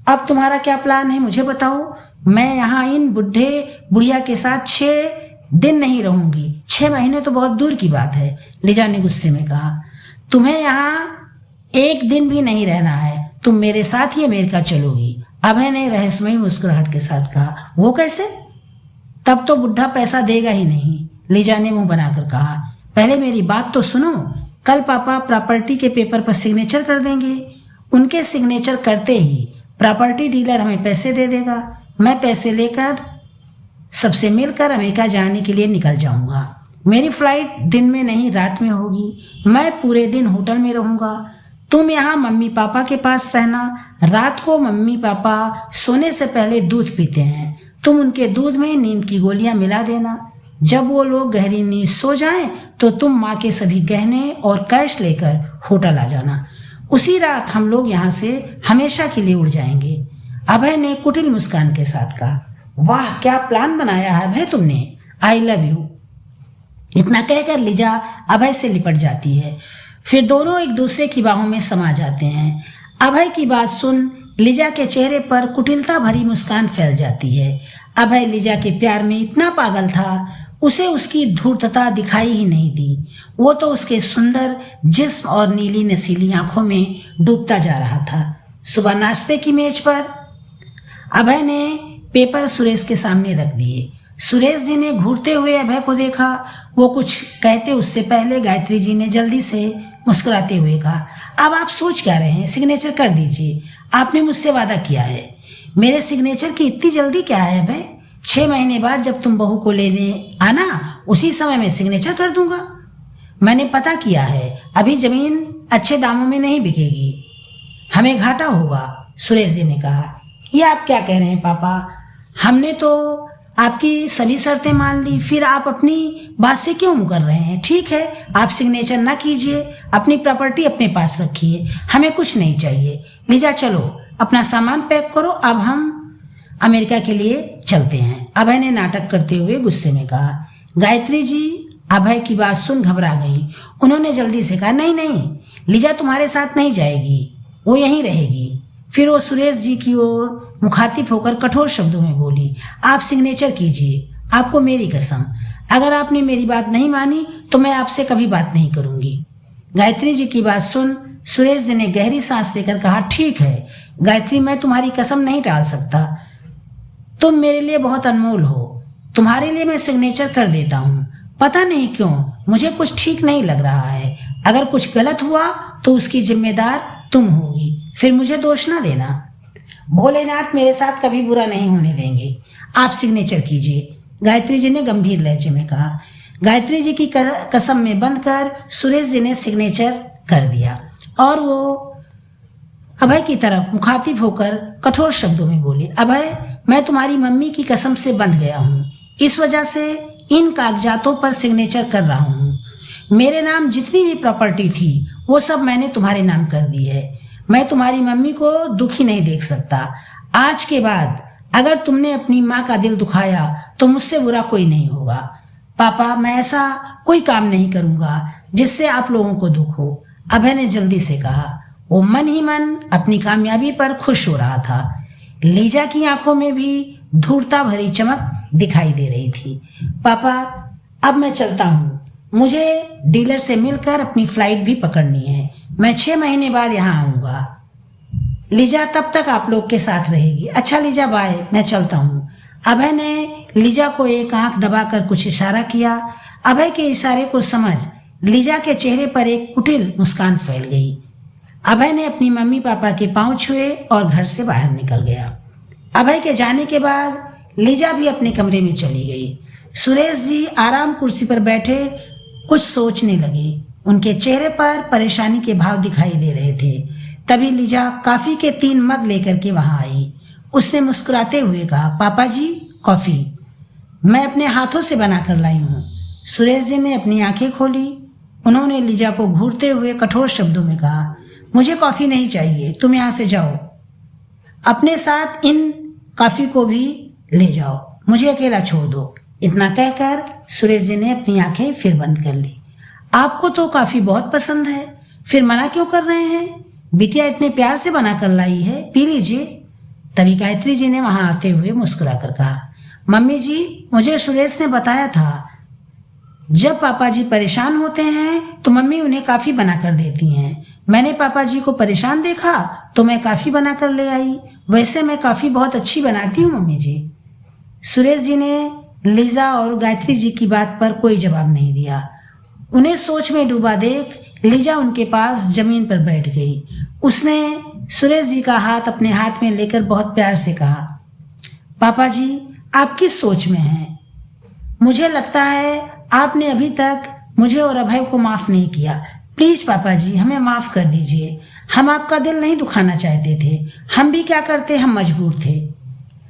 [SPEAKER 1] अब तुम्हारा क्या प्लान है मुझे बताओ। मैं यहाँ इन बुढ़े बुढ़िया के साथ 6 दिन नहीं रहूंगी। 6 महीने तो बहुत दूर की बात है, लिजा ने गुस्से में कहा। तुम्हें यहाँ 1 दिन भी नहीं रहना है, तुम मेरे साथ ही अमेरिका चलोगी, अभय ने रहस्यमयी मुस्कुराहट के साथ कहा। वो कैसे? तब तो बुढ़ा पैसा देगा ही नहीं, लिजा ने मुंह बनाकर कहा। पहले मेरी बात तो सुनो। कल पापा प्रॉपर्टी के पेपर पर सिग्नेचर कर देंगे। उनके सिग्नेचर करते ही प्रॉपर्टी डीलर हमें पैसे दे देगा। मैं पैसे लेकर सबसे मिलकर अमेरिका जाने के लिए निकल जाऊंगा। मेरी फ्लाइट दिन में नहीं रात में होगी। मैं पूरे दिन होटल में रहूंगा। तुम यहाँ मम्मी पापा के पास रहना। रात को मम्मी पापा सोने से पहले दूध पीते हैं, तुम उनके दूध में नींद की गोलियां मिला देना। जब वो लोग गहरी नींद सो जाएं तो तुम माँ के सभी गहने और कैश लेकर होटल आ जाना। उसी रात हम लोग यहाँ से हमेशा के लिए उड़ जाएंगे। अभय ने कुटिल मुस्कान के साथ कहा। वाह, क्या प्लान बनाया है अभय तुमने, आई लव यू। इतना कहकर लिजा अभय से लिपट जाती है। फिर दोनों एक दूसरे की बाहों में समा जाते हैं। अभय की बात सुन लिजा के चेहरे पर कुटिलता भरी मुस्कान फैल जाती है। अभय लिजा के प्यार में इतना पागल था, उसे उसकी धूर्तता दिखाई ही नहीं दी। वो तो उसके सुंदर जिस्म और नीली नसीली आंखों में डूबता जा रहा था। सुबह नाश्ते की मेज पर अभय ने पेपर सुरेश के सामने रख दिए। सुरेश जी ने घूरते हुए अभय को देखा। वो कुछ कहते उससे पहले गायत्री जी ने जल्दी से मुस्कुराते हुए कहा, अब आप सोच क्या रहे हैं, सिग्नेचर कर दीजिए, आपने मुझसे वादा किया है। मेरे सिग्नेचर की इतनी जल्दी क्या है अभय? 6 महीने बाद जब तुम बहू को लेने आना, उसी समय मैं सिग्नेचर कर दूंगा। मैंने पता किया है, अभी जमीन अच्छे दामों में नहीं बिकेगी, हमें घाटा होगा। सुरेश जी ने कहा, ये आप क्या कह रहे हैं पापा? हमने तो आपकी सभी शर्तें मान ली, फिर आप अपनी बात से क्यों मुकर रहे हैं? ठीक है, आप सिग्नेचर ना कीजिए, अपनी प्रॉपर्टी अपने पास रखिए, हमें कुछ नहीं चाहिए। लिजा चलो अपना सामान पैक करो, अब हम अमेरिका के लिए चलते हैं। अभय ने नाटक करते हुए गुस्से में कहा। गायत्री जी अभय की बात सुन घबरा गई। उन्होंने जल्दी से कहा, नहीं नहीं, लिजा तुम्हारे साथ नहीं जाएगी, वो यहीं रहेगी। फिर वो सुरेश जी की ओर मुखातिब होकर कठोर शब्दों में बोली, आप सिग्नेचर कीजिए, आपको मेरी कसम, अगर आपने मेरी बात नहीं मानी तो मैं आपसे कभी बात नहीं करूंगी। गायत्री जी की बात सुन सुरेश जी ने गहरी सांस लेकर कहा, ठीक है गायत्री, मैं तुम्हारी कसम नहीं टाल सकता, तुम मेरे लिए बहुत अनमोल हो, तुम्हारे लिए मैं सिग्नेचर कर देता हूँ। पता नहीं क्यों मुझे कुछ ठीक नहीं लग रहा है, अगर कुछ गलत हुआ तो उसकी जिम्मेदार तुम होगी, फिर मुझे दोष ना देना। भोलेनाथ मेरे साथ कभी बुरा नहीं होने देंगे, आप सिग्नेचर कीजिए, गायत्री जी ने गंभीर लहजे में कहा। गायत्री जी की कसम में बंद कर सुरेश जी ने सिग्नेचर कर दिया और वो अभय की तरफ मुखातिब होकर कठोर शब्दों में बोले, अभय, मैं तुम्हारी मम्मी की कसम से बंध गया हूँ, इस वजह से इन कागजातों पर सिग्नेचर कर रहा हूँ। मेरे नाम जितनी भी प्रॉपर्टी थी वो सब मैंने तुम्हारे नाम कर दी है। मैं तुम्हारी मम्मी को दुखी नहीं देख सकता। आज के बाद अगर तुमने अपनी माँ का दिल दुखाया तो मुझसे बुरा कोई नहीं होगा। पापा, मैं ऐसा कोई काम नहीं करूँगा जिससे आप लोगों को दुख हो, अभय ने जल्दी से कहा। वो मन ही मन अपनी कामयाबी पर खुश हो रहा था। लीजा की आंखों में भी धूर्ता भरी चमक दिखाई दे रही थी। पापा, अब मैं चलता हूँ, मुझे डीलर से मिलकर अपनी फ्लाइट भी पकड़नी है, मैं 6 महीने बाद यहाँ आऊँगा। लीजा तब तक आप लोग के साथ रहेगी। अच्छा लीजा, बाय, मैं चलता हूँ। अभय ने लीजा को एक आंख दबाकर कुछ इशारा किया। अभय के इशारे को समझ लीजा के चेहरे पर एक कुटिल मुस्कान फैल गई। अभय ने अपनी मम्मी पापा के पांव छुए और घर से बाहर निकल गया। अभय के जाने के बाद लीजा भी अपने कमरे में चली गई। सुरेश जी आराम कुर्सी पर बैठे कुछ सोचने लगे। उनके चेहरे पर परेशानी के भाव दिखाई दे रहे थे। तभी लीजा कॉफी के 3 मग लेकर के वहां आई। उसने मुस्कुराते हुए कहा, पापा जी, कॉफी मैं अपने हाथों से बनाकर लाई हूँ। सुरेश जी ने अपनी आंखें खोली। उन्होंने लीजा को घूरते हुए कठोर शब्दों में कहा, मुझे कॉफी नहीं चाहिए, तुम यहाँ से जाओ, अपने साथ इन कॉफी को भी ले जाओ, मुझे अकेला छोड़ दो। इतना कहकर सुरेश जी ने अपनी आंखें फिर बंद कर ली। आपको तो कॉफी बहुत पसंद है, फिर मना क्यों कर रहे हैं? बिटिया इतने प्यार से बना कर लाई है, पी लीजिए। तभी गायत्री जी ने वहां आते हुए मुस्कुरा कर कहा, मम्मी जी, मुझे सुरेश ने बताया था जब पापा जी परेशान होते हैं तो मम्मी उन्हें काफी बना कर देती हैं। मैंने पापा जी को परेशान देखा तो मैं काफी बना कर ले आई। वैसे मैं काफी बहुत अच्छी बनाती हूँ मम्मी जी। सुरेश जी ने लीजा और गायत्री जी की बात पर कोई जवाब नहीं दिया। उन्हें सोच में डूबा देख लीजा उनके पास जमीन पर बैठ गई। उसने सुरेश जी का हाथ अपने हाथ में लेकर बहुत प्यार से कहा, पापा जी, आप किस सोच में हैं? मुझे लगता है आपने अभी तक मुझे और अभय को माफ नहीं किया। प्लीज पापा जी, हमें माफ कर दीजिए। हम आपका दिल नहीं दुखाना चाहते थे। हम भी क्या करते, हम मजबूर थे।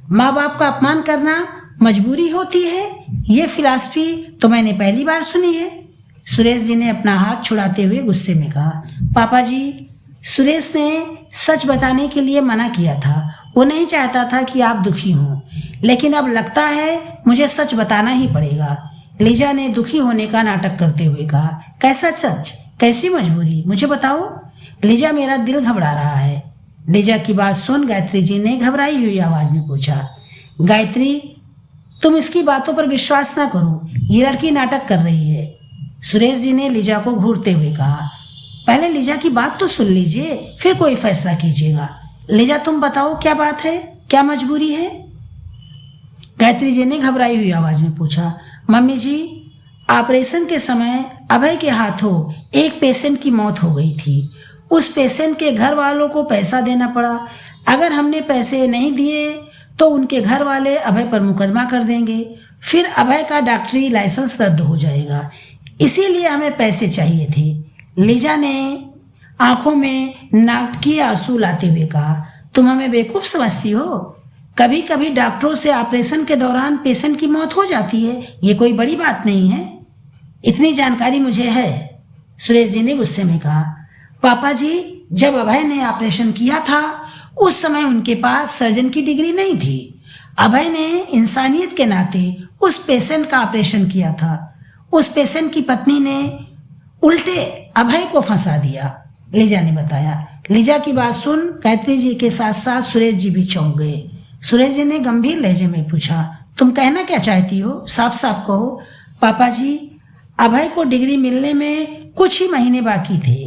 [SPEAKER 1] माँ बाप का अपमान करना मजबूरी होती है ये फिलॉसफी तो मैंने पहली बार सुनी है। सुरेश जी ने अपना हाथ छुड़ाते हुए गुस्से में कहा। पापा जी, सुरेश ने सच बताने के लिए मना किया था। वो नहीं चाहता था कि आप दुखी हों, लेकिन अब लगता है मुझे सच बताना ही पड़ेगा। लीजा ने दुखी होने का नाटक करते हुए कहा। कैसा सच, कैसी मजबूरी, मुझे बताओ। लीजा, मेरा दिल घबरा रहा है। लीजा की बात सुन गायत्री जी ने घबराई हुई आवाज में पूछा। गायत्री, तुम इसकी बातों पर विश्वास ना करो, ये लड़की नाटक कर रही है। सुरेश जी ने लीजा को घूरते हुए कहा। पहले लीजा की बात तो सुन लीजिए, फिर कोई फैसला कीजिएगा। लीजा, तुम बताओ क्या बात है, क्या मजबूरी है? गायत्री जी ने घबराई हुई आवाज में पूछा। मम्मी जी, ऑपरेशन के समय अभय के हाथों एक पेशेंट की मौत हो गई थी। उस पेशेंट के घर वालों को पैसा देना पड़ा। अगर हमने पैसे नहीं दिए तो उनके घर वाले अभय पर मुकदमा कर देंगे, फिर अभय का डॉक्टरी लाइसेंस रद्द हो जाएगा। इसीलिए हमें पैसे चाहिए थे। लीजा ने आंखों में नाटकीय आंसू लाते हुए कहा। तुम हमें बेवकूफ समझती हो? कभी कभी डॉक्टरों से ऑपरेशन के दौरान पेशेंट की मौत हो जाती है, ये कोई बड़ी बात नहीं है। इतनी जानकारी मुझे है, सुरेश जी ने गुस्से में कहा। पापा जी, जब अभय ने ऑपरेशन किया था उस समय उनके पास सर्जन की डिग्री नहीं थी। अभय ने इंसानियत के नाते उस पेशेंट का ऑपरेशन किया था। उस पेशेंट की पत्नी ने उल्टे अभय को फंसा दिया, लीजा ने बताया। लीजा की बात सुन गायत्री जी के साथ साथ सुरेश जी भी चौंक गए। सुरेश जी ने गंभीर लहजे में पूछा। तुम कहना क्या चाहती हो, साफ साफ कहो। पापा जी, अभय को डिग्री मिलने में कुछ ही महीने बाकी थे।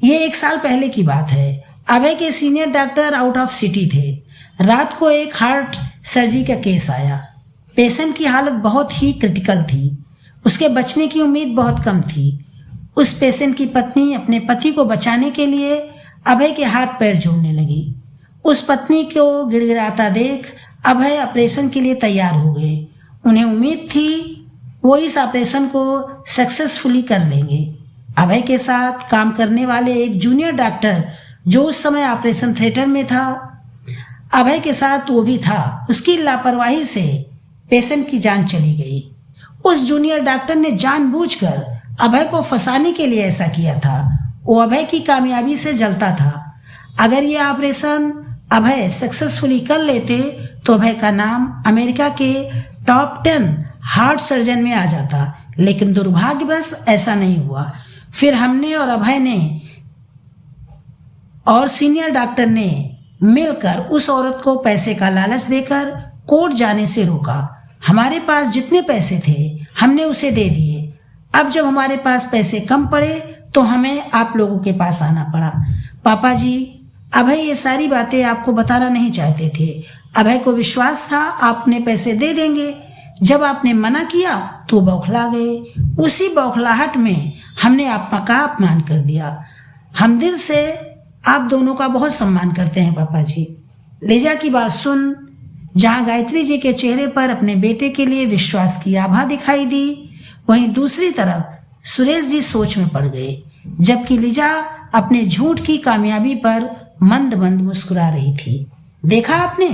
[SPEAKER 1] ये 1 साल पहले की बात है। अभय के senior doctor out of city थे। रात को एक हार्ट सर्जरी का केस आया। पेशेंट की हालत बहुत ही क्रिटिकल थी। उसके बचने की उम्मीद बहुत कम थी। उस पेशेंट की पत्नी अपने पति को बचाने के लिए अभय के हाथ पैर जोड़ने लगी। उस पत्नी को गिड़गिड़ाता देख अभय ऑपरेशन के लिए तैयार हो गए। उन्हें उम्मीद थी वो इस ऑपरेशन को सक्सेसफुली कर लेंगे। अभय के साथ काम करने वाले एक जूनियर डॉक्टर जो उस समय ऑपरेशन थिएटर में था, अभय के साथ वो भी था। उसकी लापरवाही से पेशेंट की जान चली गई। उस जूनियर डॉक्टर ने जानबूझकर अभय को फंसाने के लिए ऐसा किया था। वो अभय की कामयाबी से जलता था। अगर ये ऑपरेशन अभय सक्सेसफुली कर लेते तो अभय का नाम अमेरिका के टॉप 10 हार्ट सर्जन में आ जाता, लेकिन दुर्भाग्यवश ऐसा नहीं हुआ। फिर हमने और अभय ने और सीनियर डॉक्टर ने मिलकर उस औरत को पैसे का लालच देकर कोर्ट जाने से रोका। हमारे पास जितने पैसे थे हमने उसे दे दिए। अब जब हमारे पास पैसे कम पड़े तो हमें आप लोगों के पास आना पड़ा। पापा जी, अभय ये सारी बातें आपको बताना नहीं चाहते थे। अभय को विश्वास था आप उन्हें पैसे दे देंगे। जब आपने मना किया तो बौखला गए। उसी बौखलाहट में हमने आपका अपमान कर दिया। हम दिल से आप दोनों का बहुत सम्मान करते हैं पापा जी। लीजा की बात सुन जहाँ गायत्री जी के चेहरे पर अपने बेटे के लिए विश्वास की आभा दिखाई दी, वहीं दूसरी तरफ सुरेश जी सोच में पड़ गए, जबकि लीजा अपने झूठ की कामयाबी पर मंद मंद मुस्कुरा रही थी। देखा आपने,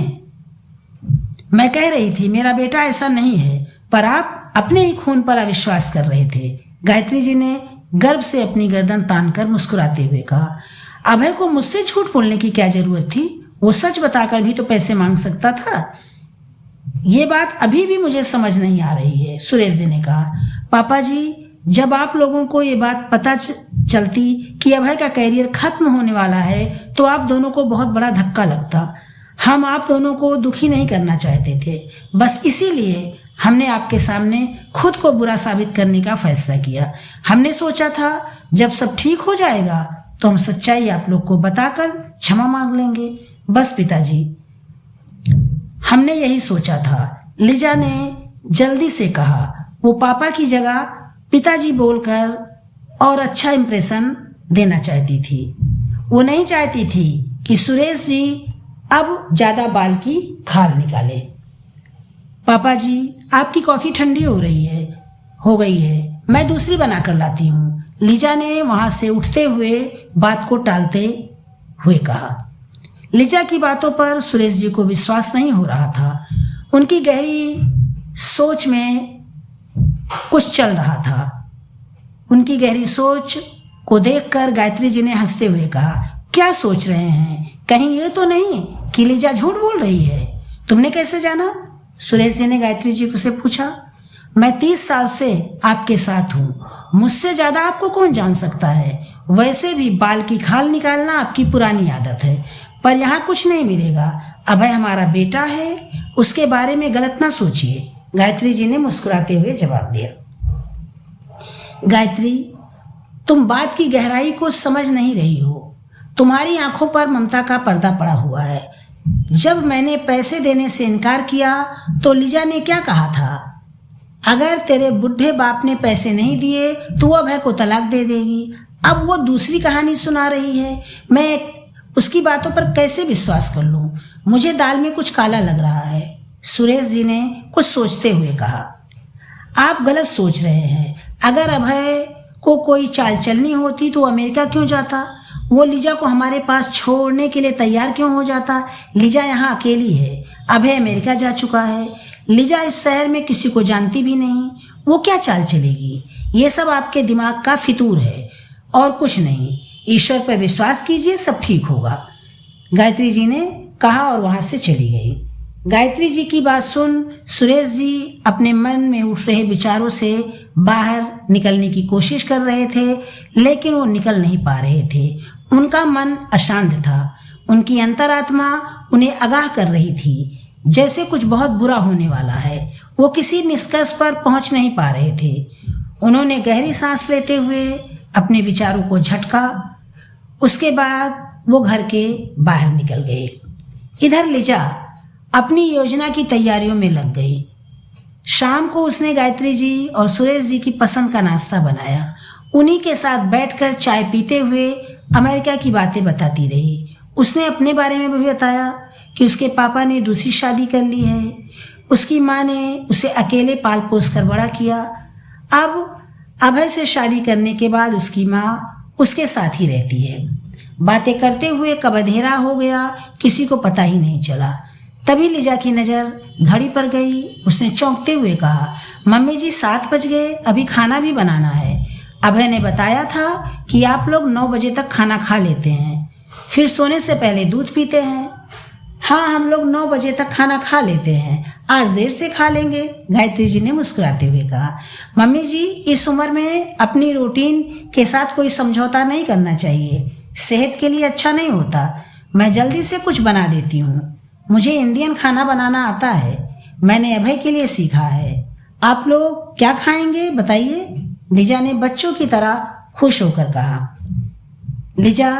[SPEAKER 1] मैं कह रही थी मेरा बेटा ऐसा नहीं है, पर आप अपने ही खून पर अविश्वास कर रहे थे। गायत्री जी ने गर्व से अपनी गर्दन तानकर मुस्कुराते हुए कहा। अभय को मुझसे झूठ बोलने की क्या जरूरत थी? वो सच बताकर भी तो पैसे मांग सकता था। ये बात अभी भी मुझे समझ नहीं आ रही है, सुरेश जी ने कहा। पापा जी, जब आप लोगों को ये बात पता चलती कि अभय का कैरियर खत्म होने वाला है तो आप दोनों को बहुत बड़ा धक्का लगता। हम आप दोनों को दुखी नहीं करना चाहते थे, बस इसीलिए हमने आपके सामने खुद को बुरा साबित करने का फैसला किया। हमने सोचा था जब सब ठीक हो जाएगा तो हम सच्चाई आप लोग को बताकर क्षमा मांग लेंगे। बस पिताजी, हमने यही सोचा था। लीजा ने जल्दी से कहा। वो पापा की जगह पिताजी बोलकर और अच्छा इंप्रेशन देना चाहती थी। वो नहीं चाहती थी कि सुरेश जी अब ज्यादा बाल की खाल निकाले। पापा जी, आपकी कॉफी ठंडी हो गई है, मैं दूसरी बनाकर लाती हूँ। लीजा ने वहां से उठते हुए बात को टालते हुए कहा। लीजा की बातों पर सुरेश जी को विश्वास नहीं हो रहा था। उनकी गहरी सोच में कुछ चल रहा था। उनकी गहरी सोच को देखकर गायत्री जी ने हंसते हुए कहा, क्या सोच रहे हैं? कहीं ये तो नहीं कि लीजा झूठ बोल रही है? तुमने कैसे जाना? सुरेश जी ने गायत्री जी से पूछा। मैं 30 साल से आपके साथ हूँ, मुझसे ज्यादा आपको कौन जान सकता है? वैसे भी बाल की खाल निकालना आपकी पुरानी आदत है, पर यहाँ कुछ नहीं मिलेगा। अभय हमारा बेटा है, उसके बारे में गलत ना सोचिए, गायत्री जी ने मुस्कुराते हुए जवाब दिया। गायत्री, तुम बात की गहराई को समझ नहीं रही हो। तुम्हारी आंखों पर ममता का पर्दा पड़ा हुआ है। जब मैंने पैसे देने से इनकार किया तो लीजा ने क्या कहा था? अगर तेरे बुढ़े बाप ने पैसे नहीं दिए तो वो अभय को तलाक दे देगी। अब वो दूसरी कहानी सुना रही है। मैं उसकी बातों पर कैसे विश्वास कर लूं? मुझे दाल में कुछ काला लग रहा है। सुरेश जी ने कुछ सोचते हुए कहा। आप गलत सोच रहे हैं। अगर अभय को कोई चाल चलनी होती तो अमेरिका क्यों जाता? वो लीजा को हमारे पास छोड़ने के लिए तैयार क्यों हो जाता? लीजा यहाँ अकेली है। अभय अमेरिका जा चुका है। लीजा इस शहर में किसी को जानती भी नहीं। वो क्या चाल चलेगी? ये सब आपके दिमाग का फितूर है और कुछ नहीं। ईश्वर पर विश्वास कीजिए, सब ठीक होगा, गायत्री जी ने कहा और वहां से चली गई। गायत्री जी की बात सुन सुरेश जी अपने मन में उठ रहे विचारों से बाहर निकलने की कोशिश कर रहे थे, लेकिन वो निकल नहीं पा रहे थे। उनका मन अशांत था। उनकी अंतरात्मा उन्हें आगाह कर रही थी जैसे कुछ बहुत बुरा होने वाला है। वो किसी निष्कर्ष पर पहुंच नहीं पा रहे थे। उन्होंने गहरी सांस लेते हुए अपने विचारों को झटका। उसके बाद वो घर के बाहर निकल गए। इधर लीजा अपनी योजना की तैयारियों में लग गई। शाम को उसने गायत्री जी और सुरेश जी की पसंद का नाश्ता बनाया। उन्हीं के साथ बैठकर चाय पीते हुए अमेरिका की बातें बताती रही। उसने अपने बारे में भी बताया कि उसके पापा ने दूसरी शादी कर ली है। उसकी माँ ने उसे अकेले पाल पोस कर बड़ा किया। अब अभय से शादी करने के बाद उसकी माँ उसके साथ ही रहती है। बातें करते हुए कब अंधेरा हो गया किसी को पता ही नहीं चला। तभी लीजा की नज़र घड़ी पर गई। उसने चौंकते हुए कहा, मम्मी जी 7 बज गए, अभी खाना भी बनाना है। अभय ने बताया था कि आप लोग 9 बजे तक खाना खा लेते हैं, फिर सोने से पहले दूध पीते हैं। हाँ, हम लोग 9 बजे तक खाना खा लेते हैं, आज देर से खा लेंगे, गायत्री जी ने मुस्कुराते हुए कहा। मम्मी जी, इस उम्र में अपनी रूटीन के साथ कोई समझौता नहीं करना चाहिए, सेहत के लिए अच्छा नहीं होता। मैं जल्दी से कुछ बना देती हूँ। मुझे इंडियन खाना बनाना आता है, मैंने अभय के लिए सीखा है। आप लोग क्या खाएंगे बताइए, लीजा ने बच्चों की तरह खुश होकर कहा। लीजा,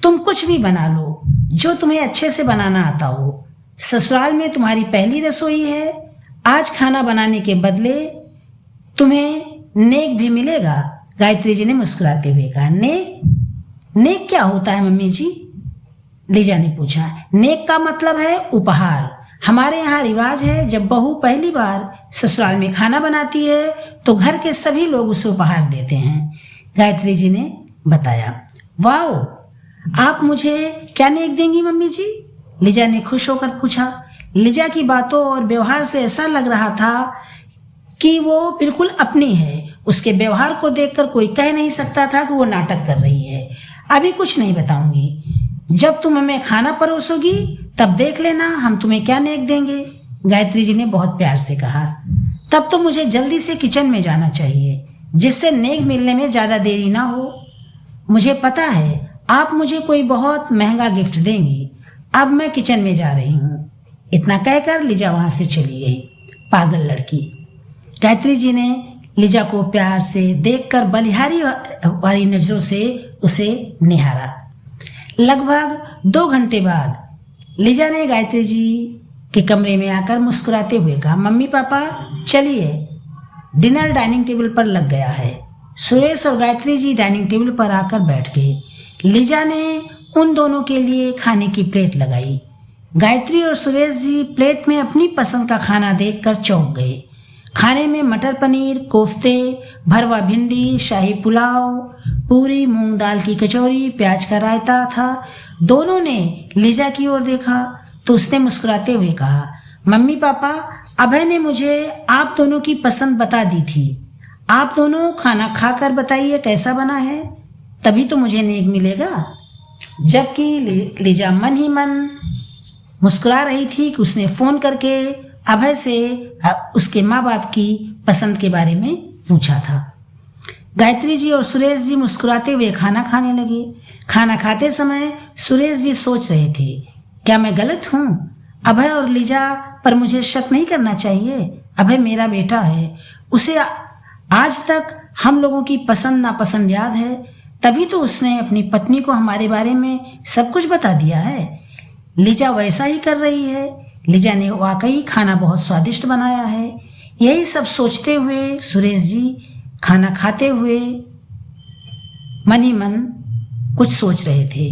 [SPEAKER 1] तुम कुछ भी बना लो जो तुम्हें अच्छे से बनाना आता हो। ससुराल में तुम्हारी पहली रसोई है। आज खाना बनाने के बदले तुम्हें नेक भी मिलेगा, गायत्री जी ने मुस्कुराते हुए कहा। नेक क्या होता है मम्मी जी? लीजा ने पूछा। नेक का मतलब है उपहार। हमारे यहाँ रिवाज है, जब बहू पहली बार ससुराल में खाना बनाती है तो घर के सभी लोग उसे उपहार देते हैं, गायत्री जी ने बताया। वाह, आप मुझे क्या नेक देंगी मम्मी जी? लीजा ने खुश होकर पूछा। लीजा की बातों और व्यवहार से ऐसा लग रहा था कि वो बिल्कुल अपनी है। उसके व्यवहार को देखकर कोई कह नहीं सकता था कि वो नाटक कर रही है। अभी कुछ नहीं बताऊंगी, जब तुम हमें खाना परोसोगी तब देख लेना हम तुम्हें क्या नेक देंगे, गायत्री जी ने बहुत प्यार से कहा। तब तो मुझे जल्दी से किचन में जाना चाहिए जिससे नेक मिलने में ज़्यादा देरी ना हो। मुझे पता है आप मुझे कोई बहुत महंगा गिफ्ट देंगी। अब मैं किचन में जा रही हूँ। इतना कहकर लीजा वहाँ से चली गई। पागल लड़की, गायत्री जी ने लीजा को प्यार से देखकर बलिहारी वाली नज़रों से उसे निहारा। लगभग 2 घंटे बाद लीजा ने गायत्री जी के कमरे में आकर मुस्कुराते हुए कहा, मम्मी पापा चलिए, डिनर डाइनिंग टेबल पर लग गया है। सुरेश और गायत्री जी डाइनिंग टेबल पर आकर बैठ गए। लीजा ने उन दोनों के लिए खाने की प्लेट लगाई। गायत्री और सुरेश जी प्लेट में अपनी पसंद का खाना देखकर चौंक गए। खाने में मटर पनीर, कोफ्ते, भरवा भिंडी, शाही पुलाव, पूरी, मूंग दाल की कचौरी, प्याज का रायता था। दोनों ने लीजा की ओर देखा तो उसने मुस्कुराते हुए कहा, मम्मी पापा अभय ने मुझे आप दोनों की पसंद बता दी थी। आप दोनों खाना खाकर बताइए कैसा बना है, तभी तो मुझे नेक मिलेगा। जबकि लीजा मन ही मन मुस्कुरा रही थी कि उसने फ़ोन करके अभय से उसके माँ बाप की पसंद के बारे में पूछा था। गायत्री जी और सुरेश जी मुस्कुराते हुए खाना खाने लगे। खाना खाते समय सुरेश जी सोच रहे थे, क्या मैं गलत हूँ? अभय और लीजा पर मुझे शक नहीं करना चाहिए। अभय मेरा बेटा है, उसे आज तक हम लोगों की पसंद नापसंद याद है, तभी तो उसने अपनी पत्नी को हमारे बारे में सब कुछ बता दिया है। लीजा वैसा ही कर रही है। लीजा ने वाकई खाना बहुत स्वादिष्ट बनाया है। यही सब सोचते हुए सुरेश जी खाना खाते हुए मन ही मन कुछ सोच रहे थे।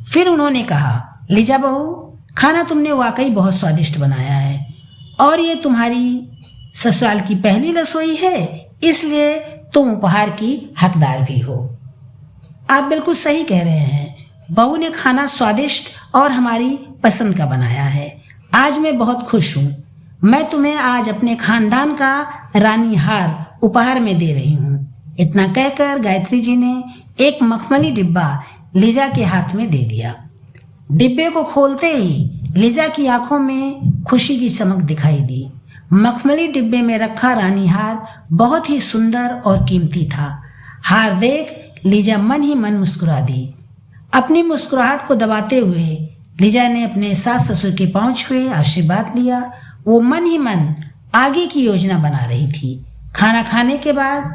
[SPEAKER 1] फिर उन्होंने कहा, लीजा बहू, खाना तुमने वाकई बहुत स्वादिष्ट बनाया है और ये तुम्हारी ससुराल की पहली रसोई है, इसलिए तुम उपहार की हकदार भी हो। आप बिल्कुल सही कह रहे हैं। बहू ने खाना स्वादिष्ट और हमारी पसंद का बनाया है। आज मैं बहुत खुश हूँ। मैं तुम्हें आज अपने खानदान का रानी हार उपहार में दे रही हूँ। इतना कहकर गायत्री जी ने एक मखमली डिब्बा लीजा के हाथ में दे दिया। डिब्बे को खोलते ही लीजा की आंखों में खुशी की चमक दिखाई दी। मखमली डिब्बे में रखा रानी हार बहुत ही सुंदर और कीमती था। हार देख लीजा मन ही मन मुस्कुरा दी। अपनी मुस्कुराहट को दबाते हुए लीजा ने अपने सास ससुर के पांव छुए, आशीर्वाद लिया। वो मन ही मन आगे की योजना बना रही थी। खाना खाने के बाद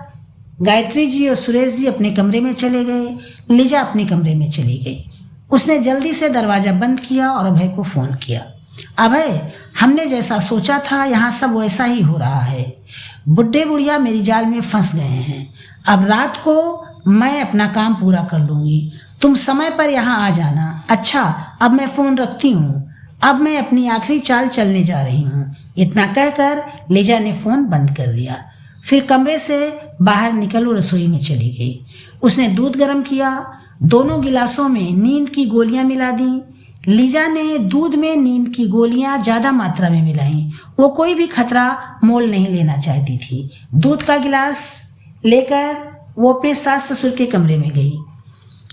[SPEAKER 1] गायत्री जी और सुरेश जी अपने कमरे में चले गए। लीजा अपने कमरे में चली गई। उसने जल्दी से दरवाज़ा बंद किया और अभय को फ़ोन किया। अभय, हमने जैसा सोचा था यहाँ सब वैसा ही हो रहा है। बुढ़े बुढ़िया मेरी जाल में फंस गए हैं। अब रात को मैं अपना काम पूरा कर लूँगी। तुम समय पर यहाँ आ जाना। अच्छा, अब मैं फ़ोन रखती हूँ। अब मैं अपनी आखिरी चाल चलने जा रही हूँ। इतना कहकर लीजा ने फ़ोन बंद कर दिया। फिर कमरे से बाहर निकल वो रसोई में चली गई। उसने दूध गर्म किया। दोनों गिलासों में नींद की गोलियां मिला दी। लीजा ने दूध में नींद की गोलियां ज़्यादा मात्रा में मिलाईं। वो कोई भी खतरा मोल नहीं लेना चाहती थी। दूध का गिलास लेकर वो अपने सास ससुर के कमरे में गई।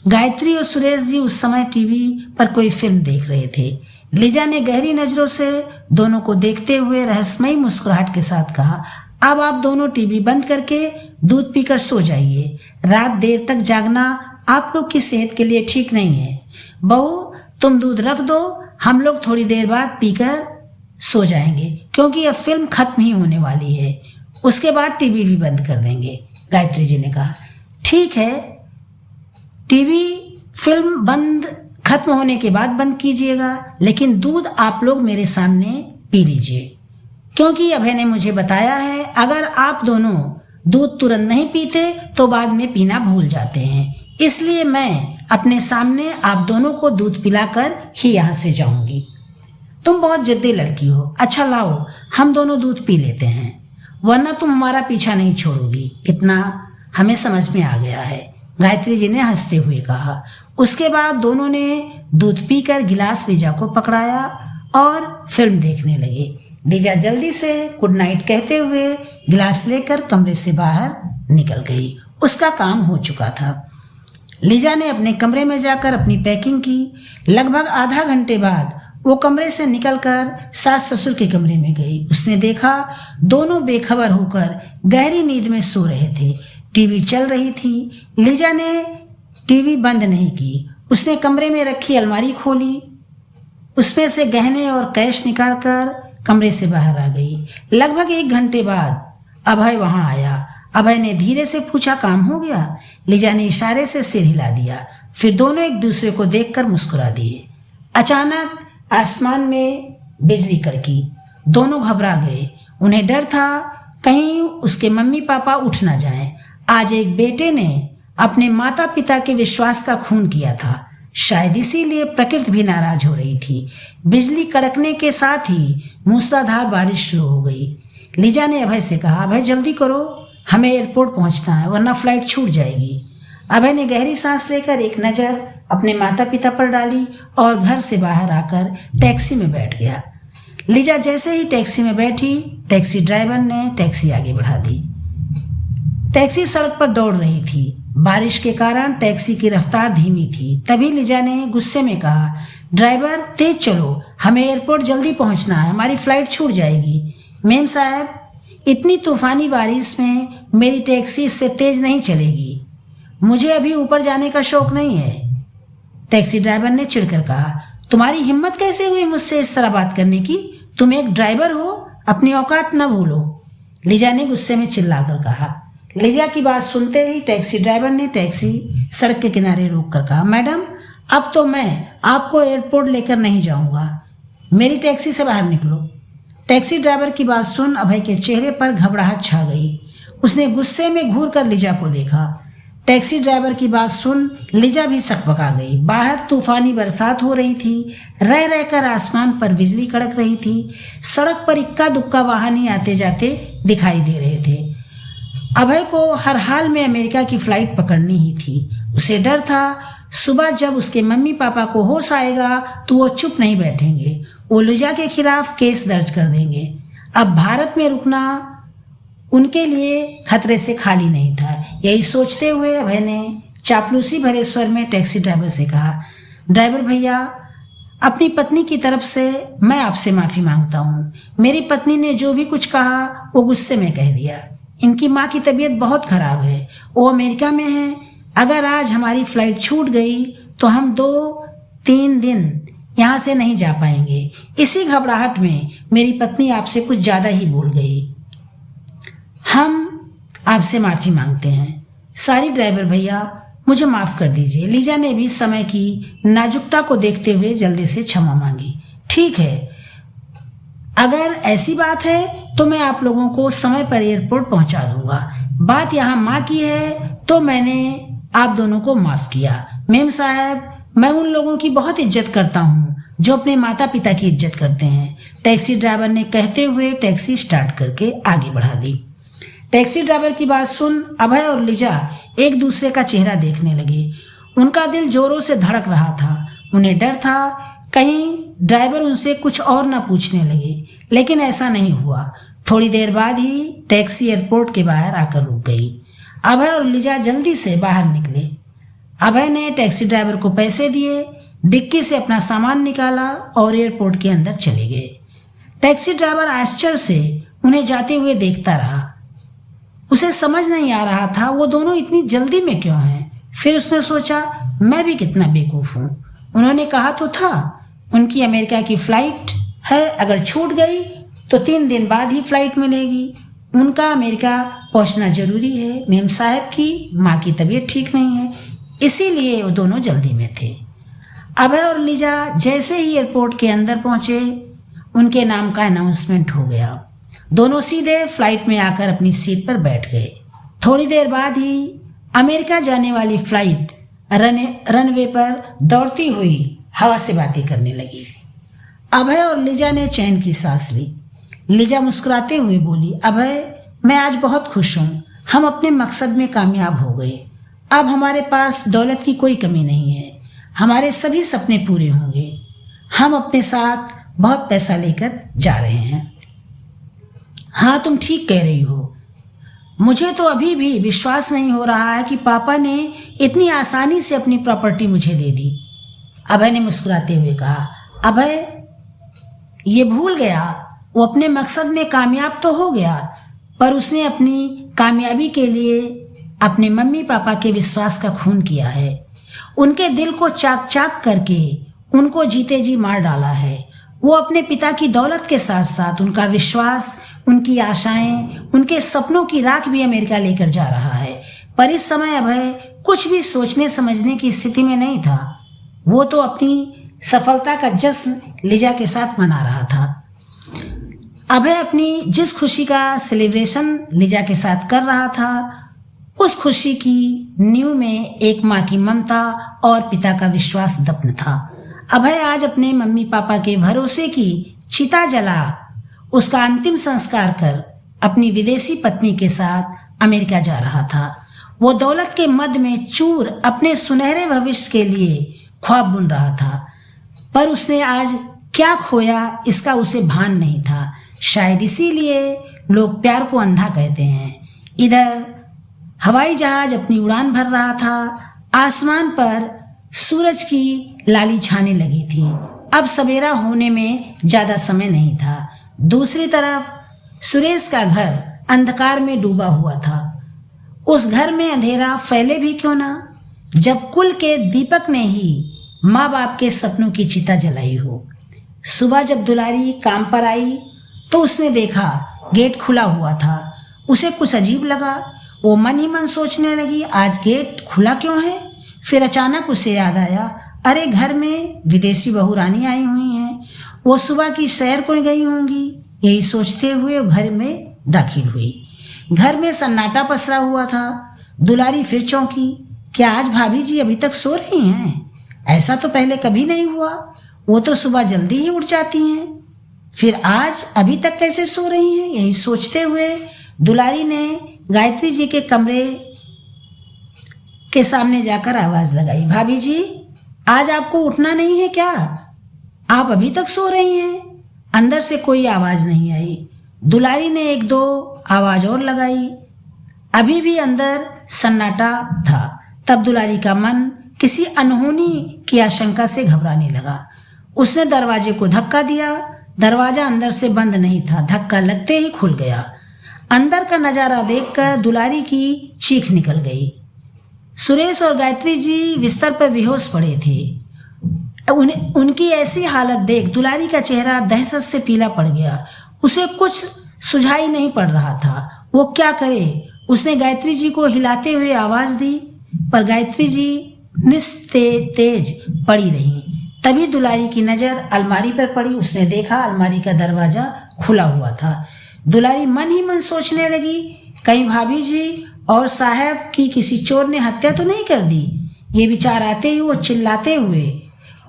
[SPEAKER 1] गायत्री और सुरेश जी उस समय टीवी पर कोई फिल्म देख रहे थे। लीजा ने गहरी नज़रों से दोनों को देखते हुए रहस्यमयी मुस्कुराहट के साथ कहा, अब आप दोनों टीवी बंद करके दूध पीकर सो जाइए। रात देर तक जागना आप लोग की सेहत के लिए ठीक नहीं है। बहू, तुम दूध रख दो, हम लोग थोड़ी देर बाद पीकर सो जाएंगे, क्योंकि अब फिल्म खत्म ही होने वाली है। उसके बाद टीवी भी बंद कर देंगे। गायत्री जी ने कहा, ठीक है, टीवी फिल्म बंद खत्म होने के बाद बंद कीजिएगा, लेकिन दूध आप लोग मेरे सामने पी लीजिए, क्योंकि अभय ने मुझे बताया है अगर आप दोनों दूध तुरंत नहीं पीते तो बाद में पीना भूल जाते हैं। इसलिए मैं अपने सामने आप दोनों को दूध पिलाकर ही यहाँ से जाऊंगी। तुम बहुत जिद्दी लड़की हो। अच्छा लाओ, हम दोनों दूध पी लेते हैं, वरना तुम हमारा पीछा नहीं छोड़ोगी। इतना हमें समझ में आ गया है, गायत्री जी ने हंसते हुए कहा। उसके बाद दोनों ने दूध पीकर गिलास लीजा को पकड़ाया और फिल्म देखने लगे। लीजा जल्दी से गुड नाइट कहते हुए गिलास लेकर कमरे से बाहर निकल गई। उसका काम हो चुका था। लीजा ने अपने कमरे में जाकर अपनी पैकिंग की। लगभग आधा घंटे बाद वो कमरे से निकलकर सास ससुर के कमरे में गई। उसने देखा दोनों बेखबर होकर गहरी नींद में सो रहे थे। टीवी चल रही थी। लीजा ने टीवी बंद नहीं की। उसने कमरे में रखी अलमारी खोली, उसमें से गहने और कैश निकालकर कमरे से बाहर आ गई। लगभग 1 घंटे बाद अभय वहां आया। अभय ने धीरे से पूछा, काम हो गया? लीजा ने इशारे से सिर हिला दिया। फिर दोनों एक दूसरे को देखकर मुस्कुरा दिए। अचानक आसमान में बिजली कड़की। दोनों घबरा गए। उन्हें डर था कहीं उसके मम्मी पापा उठ ना जाएं। आज एक बेटे ने अपने माता पिता के विश्वास का खून किया था। शायद इसीलिए प्रकृति भी नाराज हो रही थी। बिजली कड़कने के साथ ही मूसलाधार बारिश शुरू हो गई। लीजा ने अभय से कहा, अभय जल्दी करो, हमें एयरपोर्ट पहुंचना है, वरना फ्लाइट छूट जाएगी। अभय ने गहरी सांस लेकर एक नज़र अपने माता पिता पर डाली और घर से बाहर आकर टैक्सी में बैठ गया। लिजा जैसे ही टैक्सी में बैठी, टैक्सी ड्राइवर ने टैक्सी आगे बढ़ा दी। टैक्सी सड़क पर दौड़ रही थी। बारिश के कारण टैक्सी की रफ्तार धीमी थी। तभी लिजा ने गुस्से में कहा, ड्राइवर तेज चलो, हमें एयरपोर्ट जल्दी पहुंचना है, हमारी फ्लाइट छूट जाएगी। मेम साहब, इतनी तूफानी बारिश में मेरी टैक्सी इससे तेज नहीं चलेगी, मुझे अभी ऊपर जाने का शौक नहीं है। टैक्सी ड्राइवर ने चिढ़कर कहा, तुम्हारी हिम्मत कैसे हुई मुझसे इस तरह बात करने की? तुम एक ड्राइवर हो, अपनी औकात न भूलो। लिजा ने गुस्से में चिल्लाकर कहा। लिजा की बात सुनते ही टैक्सी ड्राइवर ने टैक्सी सड़क के किनारे रोक कर कहा, मैडम अब तो मैं आपको एयरपोर्ट लेकर नहीं जाऊंगा, मेरी टैक्सी से बाहर निकलो। टैक्सी ड्राइवर की बात सुन अभय के चेहरे पर घबराहट छा गई। उसने गुस्से में घूर कर लिजा को देखा। टैक्सी ड्राइवर की बात सुन लिजा भी सकपका गई। बाहर तूफानी बरसात हो रही थी, रह रहकर आसमान पर बिजली कड़क रही थी। सड़क पर इक्का दुक्का वाहन ही आते जाते दिखाई दे रहे थे। अभय को हर हाल में अमेरिका की फ्लाइट पकड़नी ही थी। उसे डर था सुबह जब उसके मम्मी पापा को होश आएगा तो वो चुप नहीं बैठेंगे, वो लिजा के खिलाफ केस दर्ज कर देंगे। अब भारत में रुकना उनके लिए खतरे से खाली नहीं था। यही सोचते हुए अभय ने चापलूसी भरे स्वर में टैक्सी ड्राइवर से कहा, ड्राइवर भैया, अपनी पत्नी की तरफ से मैं आपसे माफ़ी मांगता हूँ। मेरी पत्नी ने जो भी कुछ कहा वो गुस्से में कह दिया। इनकी माँ की तबीयत बहुत ख़राब है, वो अमेरिका में है। अगर आज हमारी फ्लाइट छूट गई तो हम 2-3 दिन यहाँ से नहीं जा पाएंगे। इसी घबराहट में मेरी पत्नी आपसे कुछ ज़्यादा ही बोल गई। हम आपसे माफ़ी मांगते हैं। सारी ड्राइवर भैया, मुझे माफ़ कर दीजिए। लिजा ने भी समय की नाजुकता को देखते हुए जल्दी से क्षमा मांगी। ठीक है, अगर ऐसी बात है तो मैं आप लोगों को समय पर एयरपोर्ट पहुंचा दूंगा। बात यहाँ माँ की है तो मैंने आप दोनों को माफ़ किया। मेम साहब, मैं उन लोगों की बहुत इज्जत करता हूँ जो अपने माता पिता की इज्जत करते हैं। टैक्सी ड्राइवर ने कहते हुए टैक्सी स्टार्ट करके आगे बढ़ा दी। टैक्सी ड्राइवर की बात सुन अभय और लिजा एक दूसरे का चेहरा देखने लगे। उनका दिल जोरों से धड़क रहा था। उन्हें डर था कहीं ड्राइवर उनसे कुछ और न पूछने लगे, लेकिन ऐसा नहीं हुआ। थोड़ी देर बाद ही टैक्सी एयरपोर्ट के बाहर आकर रुक गई। अभय और लिजा जल्दी से बाहर निकले। अभय ने टैक्सी ड्राइवर को पैसे दिए, डिक्की से अपना सामान निकाला और एयरपोर्ट के अंदर चले गए। टैक्सी ड्राइवर आश्चर्य से उन्हें जाते हुए देखता रहा। उसे समझ नहीं आ रहा था वो दोनों इतनी जल्दी में क्यों हैं। फिर उसने सोचा, मैं भी कितना बेवकूफ़ हूँ। उन्होंने कहा तो था उनकी अमेरिका की फ्लाइट है, अगर छूट गई तो 3 दिन बाद ही फ्लाइट मिलेगी। उनका अमेरिका पहुंचना जरूरी है। मेम साहब की माँ की तबीयत ठीक नहीं है, इसीलिए वो दोनों जल्दी में थे। अभय और लिजा जैसे ही एयरपोर्ट के अंदर पहुंचे, उनके नाम का अनाउंसमेंट हो गया। दोनों सीधे फ्लाइट में आकर अपनी सीट पर बैठ गए। थोड़ी देर बाद ही अमेरिका जाने वाली फ्लाइट रनवे पर दौड़ती हुई हवा से बातें करने लगी। अभय और लिजा ने चैन की सांस ली। लिजा मुस्कुराते हुए बोली, अभय, मैं आज बहुत खुश हूँ। हम अपने मकसद में कामयाब हो गए। अब हमारे पास दौलत की कोई कमी नहीं है। हमारे सभी सपने पूरे होंगे। हम अपने साथ बहुत पैसा लेकर जा रहे हैं। हाँ, तुम ठीक कह रही हो। मुझे तो अभी भी विश्वास नहीं हो रहा है कि पापा ने इतनी आसानी से अपनी प्रॉपर्टी मुझे दे दी। अभय ने मुस्कुराते हुए कहा। अभय ये भूल गया, वो अपने मकसद में कामयाब तो हो गया, पर उसने अपनी कामयाबी के लिए अपने मम्मी पापा के विश्वास का खून किया है। उनके दिल को चाक चाक करके उनको जीते जी मार डाला है। वो अपने पिता की दौलत के साथ साथ उनका विश्वास, उनकी आशाएं, उनके सपनों की राख भी अमेरिका लेकर जा रहा है। पर इस समय अभय कुछ भी सोचने समझने की स्थिति में नहीं था। वो तो अपनी सफलता का जश्न लिजा के साथ मना रहा था। अभय अपनी जिस खुशी का सेलिब्रेशन लिजा के साथ कर रहा था, उस खुशी की नींव में एक माँ की ममता और पिता का विश्वास दफन था। अभय आज अपने मम्मी पापा के भरोसे की चिता जला उसका अंतिम संस्कार कर अपनी विदेशी पत्नी के साथ अमेरिका जा रहा था। वो दौलत के मद में चूर अपने सुनहरे भविष्य के लिए ख्वाब बुन रहा था, पर उसने आज क्या खोया इसका उसे भान नहीं था। शायद इसीलिए लोग प्यार को अंधा कहते हैं। इधर हवाई जहाज अपनी उड़ान भर रहा था। आसमान पर सूरज की लाली छाने लगी थी। अब सवेरा होने में ज़्यादा समय नहीं था। दूसरी तरफ सुरेश का घर अंधकार में डूबा हुआ था। उस घर में अंधेरा फैले भी क्यों ना, जब कुल के दीपक ने ही माँ बाप के सपनों की चिता जलाई हो। सुबह जब दुलारी काम पर आई तो उसने देखा गेट खुला हुआ था। उसे कुछ अजीब लगा। वो मन ही मन सोचने लगी, आज गेट खुला क्यों है। फिर अचानक उसे याद आया, अरे घर में विदेशी बहू रानी आई हुई हैं, वो सुबह की सैर को गई होंगी। यही सोचते हुए घर में दाखिल हुई। घर में सन्नाटा पसरा हुआ था। दुलारी फिर चौंकी, क्या आज भाभी जी अभी तक सो रही हैं? ऐसा तो पहले कभी नहीं हुआ। वो तो सुबह जल्दी ही उठ जाती हैं, फिर आज अभी तक कैसे सो रही हैं? यही सोचते हुए दुलारी ने गायत्री जी के कमरे के सामने जाकर आवाज लगाई, भाभी जी आज आपको उठना नहीं है क्या? आप अभी तक सो रही हैं? अंदर से कोई आवाज नहीं आई। दुलारी ने एक दो आवाज और लगाई। अभी भी अंदर सन्नाटा था। तब दुलारी का मन किसी अनहोनी की आशंका से घबराने लगा। उसने दरवाजे को धक्का दिया। दरवाजा अंदर से बंद नहीं था, धक्का लगते ही खुल गया। अंदर का नजारा देखकर दुलारी की चीख निकल गई। सुरेश और गायत्री जी बिस्तर पर बेहोश पड़े थे। उनकी ऐसी हालत देख दुलारी का चेहरा दहशत से पीला पड़ गया। उसे कुछ सुझाई नहीं पड़ रहा था, वो क्या करे। उसने गायत्री जी को हिलाते हुए आवाज दी, पर गायत्री जी निस्तेज पड़ी रही। तभी दुलारी की नजर अलमारी पर पड़ी। उसने देखा अलमारी का दरवाजा खुला हुआ था। दुलारी मन ही मन सोचने लगी, कहीं भाभी जी और साहब की किसी चोर ने हत्या तो नहीं कर दी। ये विचार आते ही वो चिल्लाते हुए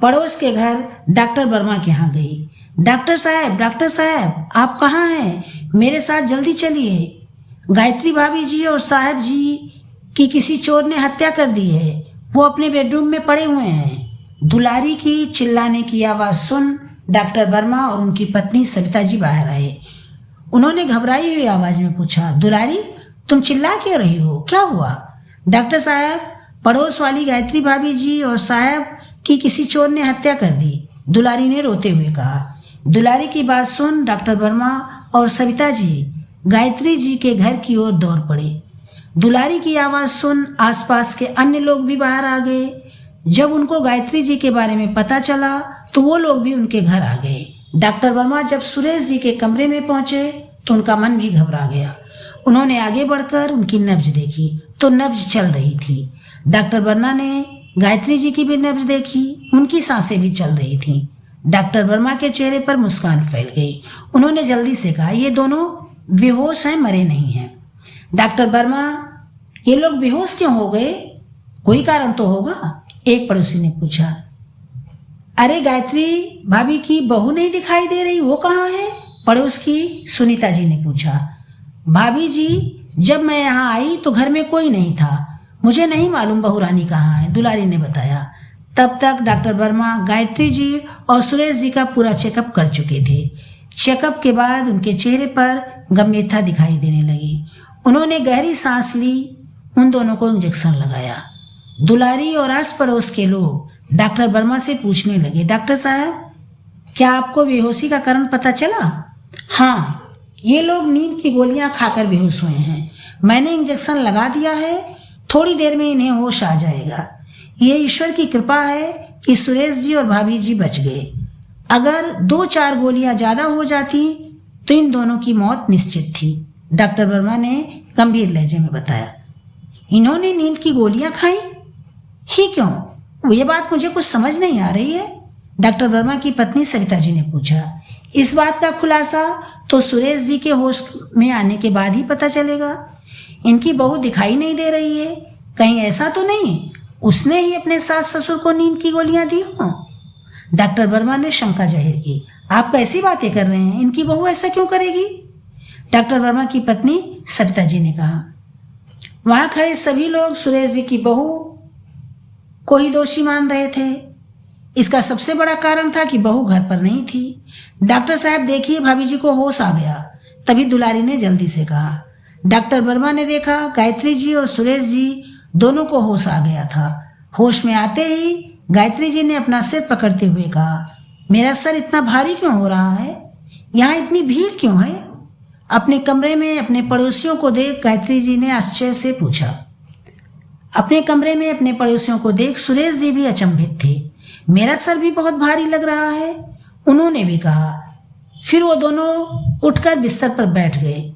[SPEAKER 1] पड़ोस के घर डॉक्टर वर्मा के यहाँ गई। डॉक्टर साहब आप कहाँ हैं? मेरे साथ जल्दी चलिए। गायत्री भाभी जी और साहब जी की किसी चोर ने हत्या कर दी है, वो अपने बेडरूम में पड़े हुए हैं। दुलारी की चिल्लाने की आवाज़ सुन डॉक्टर वर्मा और उनकी पत्नी सविता जी बाहर आए। उन्होंने घबराई हुई आवाज़ में पूछा, दुलारी तुम चिल्ला क्यों रही हो, क्या हुआ? डॉक्टर साहब, पड़ोस वाली गायत्री भाभी जी और साहब की किसी चोर ने हत्या कर दी, दुलारी ने रोते हुए कहा। दुलारी की बात सुन डॉक्टर वर्मा और सविता जी गायत्री जी के घर की ओर दौड़ पड़े। दुलारी की आवाज़ सुन आसपास के अन्य लोग भी बाहर आ गए। जब उनको गायत्री जी के बारे में पता चला तो वो लोग भी उनके घर आ गए। डॉक्टर वर्मा जब सुरेश जी के कमरे में पहुंचे तो उनका मन भी घबरा गया। उन्होंने आगे बढ़कर उनकी नब्ज देखी तो नब्ज चल रही थी। डॉक्टर वर्मा ने गायत्री जी की भी नब्ज देखी, उनकी सांसें भी चल रही थीं। डॉक्टर वर्मा के चेहरे पर मुस्कान फैल गई। उन्होंने जल्दी से कहा, ये दोनों बेहोश हैं, मरे नहीं हैं। डॉक्टर वर्मा, ये लोग बेहोश क्यों हो गए? कोई कारण तो होगा, एक पड़ोसी ने पूछा। अरे गायत्री भाभी की बहू नहीं दिखाई दे रही, वो कहाँ है? पड़ोस की सुनीता जी ने पूछा। भाभी जी, जब मैं यहाँ आई तो घर में कोई नहीं था, मुझे नहीं मालूम बहू रानी कहाँ है, दुलारी ने बताया। तब तक डॉक्टर वर्मा गायत्री जी और सुरेश जी का पूरा चेकअप कर चुके थे। चेकअप के बाद उनके चेहरे पर गंभीरता दिखाई देने लगी। उन्होंने गहरी सांस ली, उन दोनों को इंजेक्शन लगाया। दुलारी और आस पड़ोस के लोग डॉक्टर वर्मा से पूछने लगे, डॉक्टर साहब, क्या आपको बेहोशी का कारण पता चला? हाँ, ये लोग नींद की गोलियां खाकर बेहोश हुए हैं। मैंने इंजेक्शन लगा दिया है, थोड़ी देर में इन्हें होश आ जाएगा। ये ईश्वर की कृपा है कि सुरेश जी और भाभी जी बच गए। अगर 2-4 गोलियां ज़्यादा हो जाती तो इन दोनों की मौत निश्चित थी, डॉक्टर वर्मा ने गंभीर लहजे में बताया। इन्होंने नींद की गोलियां खाई ही क्यों? ये बात मुझे कुछ समझ नहीं आ रही है, डॉक्टर वर्मा की पत्नी सविता जी ने पूछा। इस बात का खुलासा तो सुरेश जी के होश में आने के बाद ही पता चलेगा। इनकी बहू दिखाई नहीं दे रही है, कहीं ऐसा तो नहीं उसने ही अपने सास ससुर को नींद की गोलियां दी हों? डॉक्टर वर्मा ने शंका जाहिर की। आप कैसी बातें कर रहे हैं, इनकी बहू ऐसा क्यों करेगी? डॉक्टर वर्मा की पत्नी सविता जी ने कहा। वहां खड़े सभी लोग सुरेश जी की बहू को ही दोषी मान रहे थे। इसका सबसे बड़ा कारण था कि बहू घर पर नहीं थी। डॉक्टर साहब देखिए, भाभी जी को होश आ गया। तभी दुलारी ने जल्दी से कहा। डॉक्टर वर्मा ने देखा गायत्री जी और सुरेश जी दोनों को होश आ गया था। होश में आते ही गायत्री जी ने अपना सिर पकड़ते हुए कहा, मेरा सर इतना भारी क्यों हो रहा है? यहाँ इतनी भीड़ क्यों है? अपने कमरे में अपने पड़ोसियों को देख गायत्री जी ने आश्चर्य से पूछा। अपने कमरे में अपने पड़ोसियों को देख सुरेश जी भी अचंभित थे। मेरा सर भी बहुत भारी लग रहा है, उन्होंने भी कहा। फिर वो दोनों उठकर बिस्तर पर बैठ गए।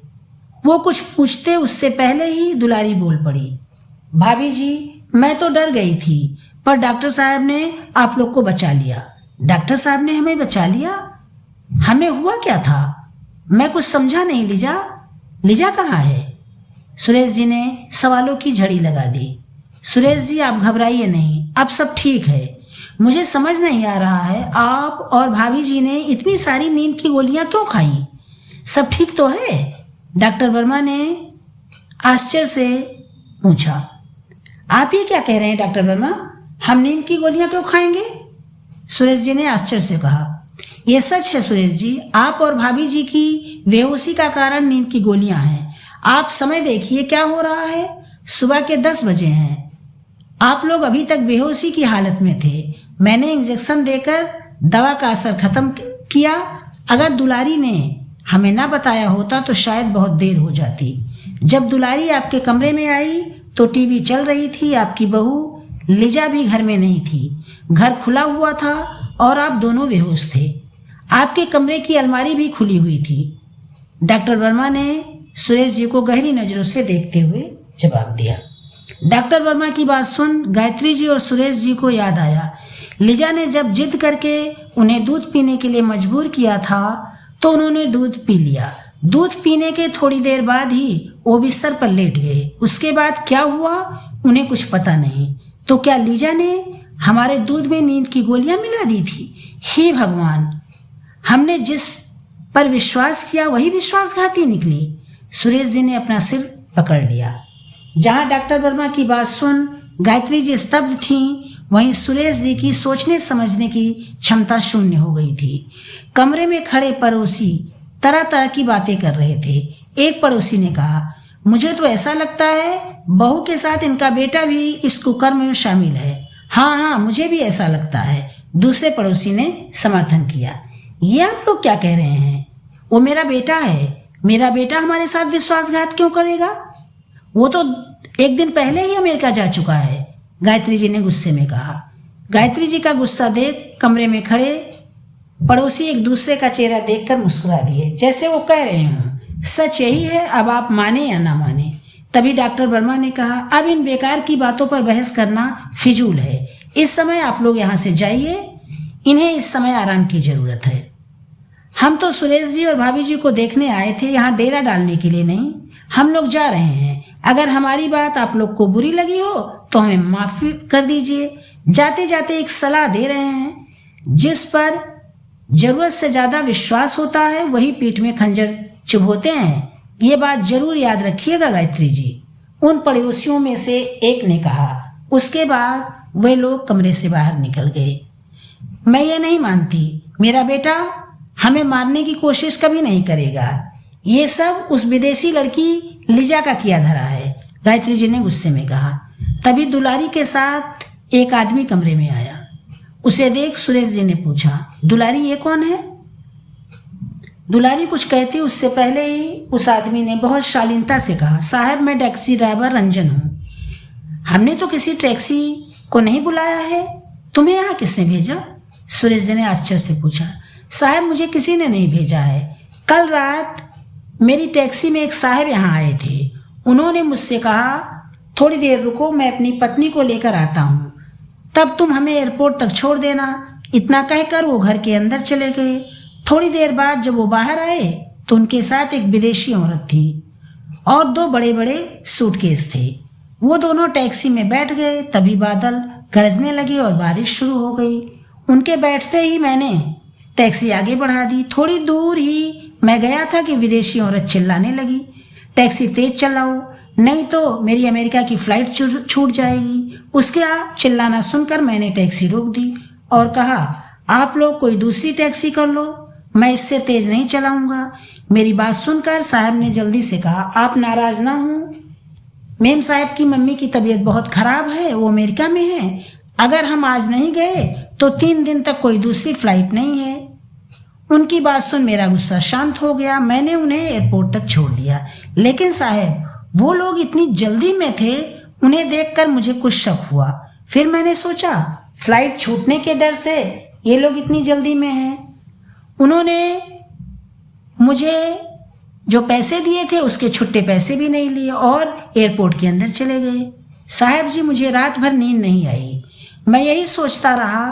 [SPEAKER 1] वो कुछ पूछते उससे पहले ही दुलारी बोल पड़ी, भाभी जी मैं तो डर गई थी, पर डॉक्टर साहब ने आप लोग को बचा लिया। डॉक्टर साहब ने हमें बचा लिया? हमें हुआ क्या था? मैं कुछ समझा नहीं। लिजा, लिजा कहाँ है? सुरेश जी ने सवालों की झड़ी लगा दी। सुरेश जी आप घबराइए नहीं, अब सब ठीक है। मुझे समझ नहीं आ रहा है आप और भाभी जी ने इतनी सारी नींद की गोलियां क्यों खाई? सब ठीक तो है? डॉक्टर वर्मा ने आश्चर्य से पूछा। आप ये क्या कह रहे हैं डॉक्टर वर्मा? हम नींद की गोलियां क्यों खाएंगे? सुरेश जी ने आश्चर्य से कहा। यह सच है सुरेश जी, आप और भाभी जी की बेहोशी का कारण नींद की गोलियां हैं। आप समय देखिए क्या हो रहा है, सुबह के 10 बजे हैं। आप लोग अभी तक बेहोशी की हालत में थे। मैंने इंजेक्शन देकर दवा का असर खत्म किया। अगर दुलारी ने हमें ना बताया होता तो शायद बहुत देर हो जाती। जब दुलारी आपके कमरे में आई तो टीवी चल रही थी। आपकी बहू लिजा भी घर में नहीं थी। घर खुला हुआ था और आप दोनों बेहोश थे। आपके कमरे की अलमारी भी खुली हुई थी। डॉक्टर वर्मा ने सुरेश जी को गहरी नजरों से देखते हुए जवाब दिया। डॉक्टर वर्मा की बात सुन गायत्री जी और सुरेश जी को याद आया, लिजा ने जब जिद करके उन्हें दूध पीने के लिए मजबूर किया था तो उन्होंने दूध पी लिया। दूध पीने के थोड़ी देर बाद ही वो बिस्तर पर लेट गए। उसके बाद क्या हुआ उन्हें कुछ पता नहीं। तो क्या लिजा ने हमारे दूध में नींद की गोलियां मिला दी थी? हे भगवान, हमने जिस पर विश्वास किया वही विश्वासघाती निकली। सुरेश जी ने अपना सिर पकड़ लिया। जहां डॉक्टर वर्मा की बात सुन गायत्री जी स्तब्ध थीं, वहीं सुरेश जी की सोचने समझने की क्षमता शून्य हो गई थी। कमरे में खड़े पड़ोसी तरह तरह की बातें कर रहे थे। एक पड़ोसी ने कहा, मुझे तो ऐसा लगता है बहू के साथ इनका बेटा भी इस कुकर्म में शामिल है। हाँ हाँ, मुझे भी ऐसा लगता है। दूसरे पड़ोसी ने समर्थन किया। ये आप लोग क्या कह रहे हैं? वो मेरा बेटा है। मेरा बेटा हमारे साथ विश्वासघात क्यों करेगा? वो तो एक दिन पहले ही अमेरिका जा चुका है, गायत्री जी ने गुस्से में कहा। गायत्री जी का गुस्सा देख कमरे में खड़े पड़ोसी एक दूसरे का चेहरा देखकर मुस्कुरा दिए, जैसे वो कह रहे हों सच यही है, अब आप माने या ना माने। तभी डॉक्टर वर्मा ने कहा, अब इन बेकार की बातों पर बहस करना फिजूल है। इस समय आप लोग यहाँ से जाइए, इन्हें इस समय आराम की जरूरत है। हम तो सुरेश जी और भाभी जी को देखने आए थे, यहाँ डेरा डालने के लिए नहीं। हम लोग जा रहे हैं। अगर हमारी बात आप लोग को बुरी लगी हो तो हमें माफी कर दीजिए। जाते जाते एक सलाह दे रहे हैं, जिस पर जरूरत से ज्यादा विश्वास होता है वही पीठ में खंजर चुभोते हैं। ये बात जरूर याद रखिएगा गायत्री जी, उन पड़ोसियों में से एक ने कहा। उसके बाद वे लोग कमरे से बाहर निकल गए। मैं ये नहीं मानती, मेरा बेटा हमें मारने की कोशिश कभी नहीं करेगा। ये सब उस विदेशी लड़की लिजा का किया धरा है, गायत्री जी ने गुस्से में कहा। तभी दुलारी के साथ एक आदमी कमरे में आया। उसे देख सुरेश जी ने पूछा, दुलारी ये कौन है? दुलारी कुछ कहती उससे पहले ही उस आदमी ने बहुत शालीनता से कहा, साहब मैं टैक्सी ड्राइवर रंजन हूँ। हमने तो किसी टैक्सी को नहीं बुलाया है, तुम्हें यहाँ किसने भेजा? सुरेश जी ने आश्चर्य से पूछा। साहब मुझे किसी ने नहीं भेजा है। कल रात मेरी टैक्सी में एक साहब यहाँ आए थे। उन्होंने मुझसे कहा थोड़ी देर रुको, मैं अपनी पत्नी को लेकर आता हूँ, तब तुम हमें एयरपोर्ट तक छोड़ देना। इतना कहकर वो घर के अंदर चले गए। थोड़ी देर बाद जब वो बाहर आए तो उनके साथ एक विदेशी औरत थी और 2 बड़े बड़े सूटकेस थे। वो दोनों टैक्सी में बैठ गए। तभी बादल गरजने लगे और बारिश शुरू हो गई। उनके बैठते ही मैंने टैक्सी आगे बढ़ा दी। थोड़ी दूर ही मैं गया था कि विदेशी औरत चिल्लाने लगी, टैक्सी तेज चलाओ नहीं तो मेरी अमेरिका की फ्लाइट छूट जाएगी। उसके चिल्लाना सुनकर मैंने टैक्सी रोक दी और कहा, आप लोग कोई दूसरी टैक्सी कर लो, मैं इससे तेज नहीं चलाऊंगा। मेरी बात सुनकर साहब ने जल्दी से कहा, आप नाराज ना हो, मेम साहब की मम्मी की तबीयत बहुत खराब है, वो अमेरिका में है। अगर हम आज नहीं गए तो 3 दिन तक कोई दूसरी फ्लाइट नहीं है। उनकी बात सुन मेरा गुस्सा शांत हो गया। मैंने उन्हें एयरपोर्ट तक छोड़ दिया। लेकिन साहब, वो लोग इतनी जल्दी में थे, उन्हें देखकर मुझे कुछ शक हुआ। फिर मैंने सोचा, फ्लाइट छूटने के डर से ये लोग इतनी जल्दी में हैं। उन्होंने मुझे जो पैसे दिए थे उसके छुट्टे पैसे भी नहीं लिए और एयरपोर्ट के अंदर चले गए। साहब जी, मुझे रात भर नींद नहीं आई। मैं यही सोचता रहा,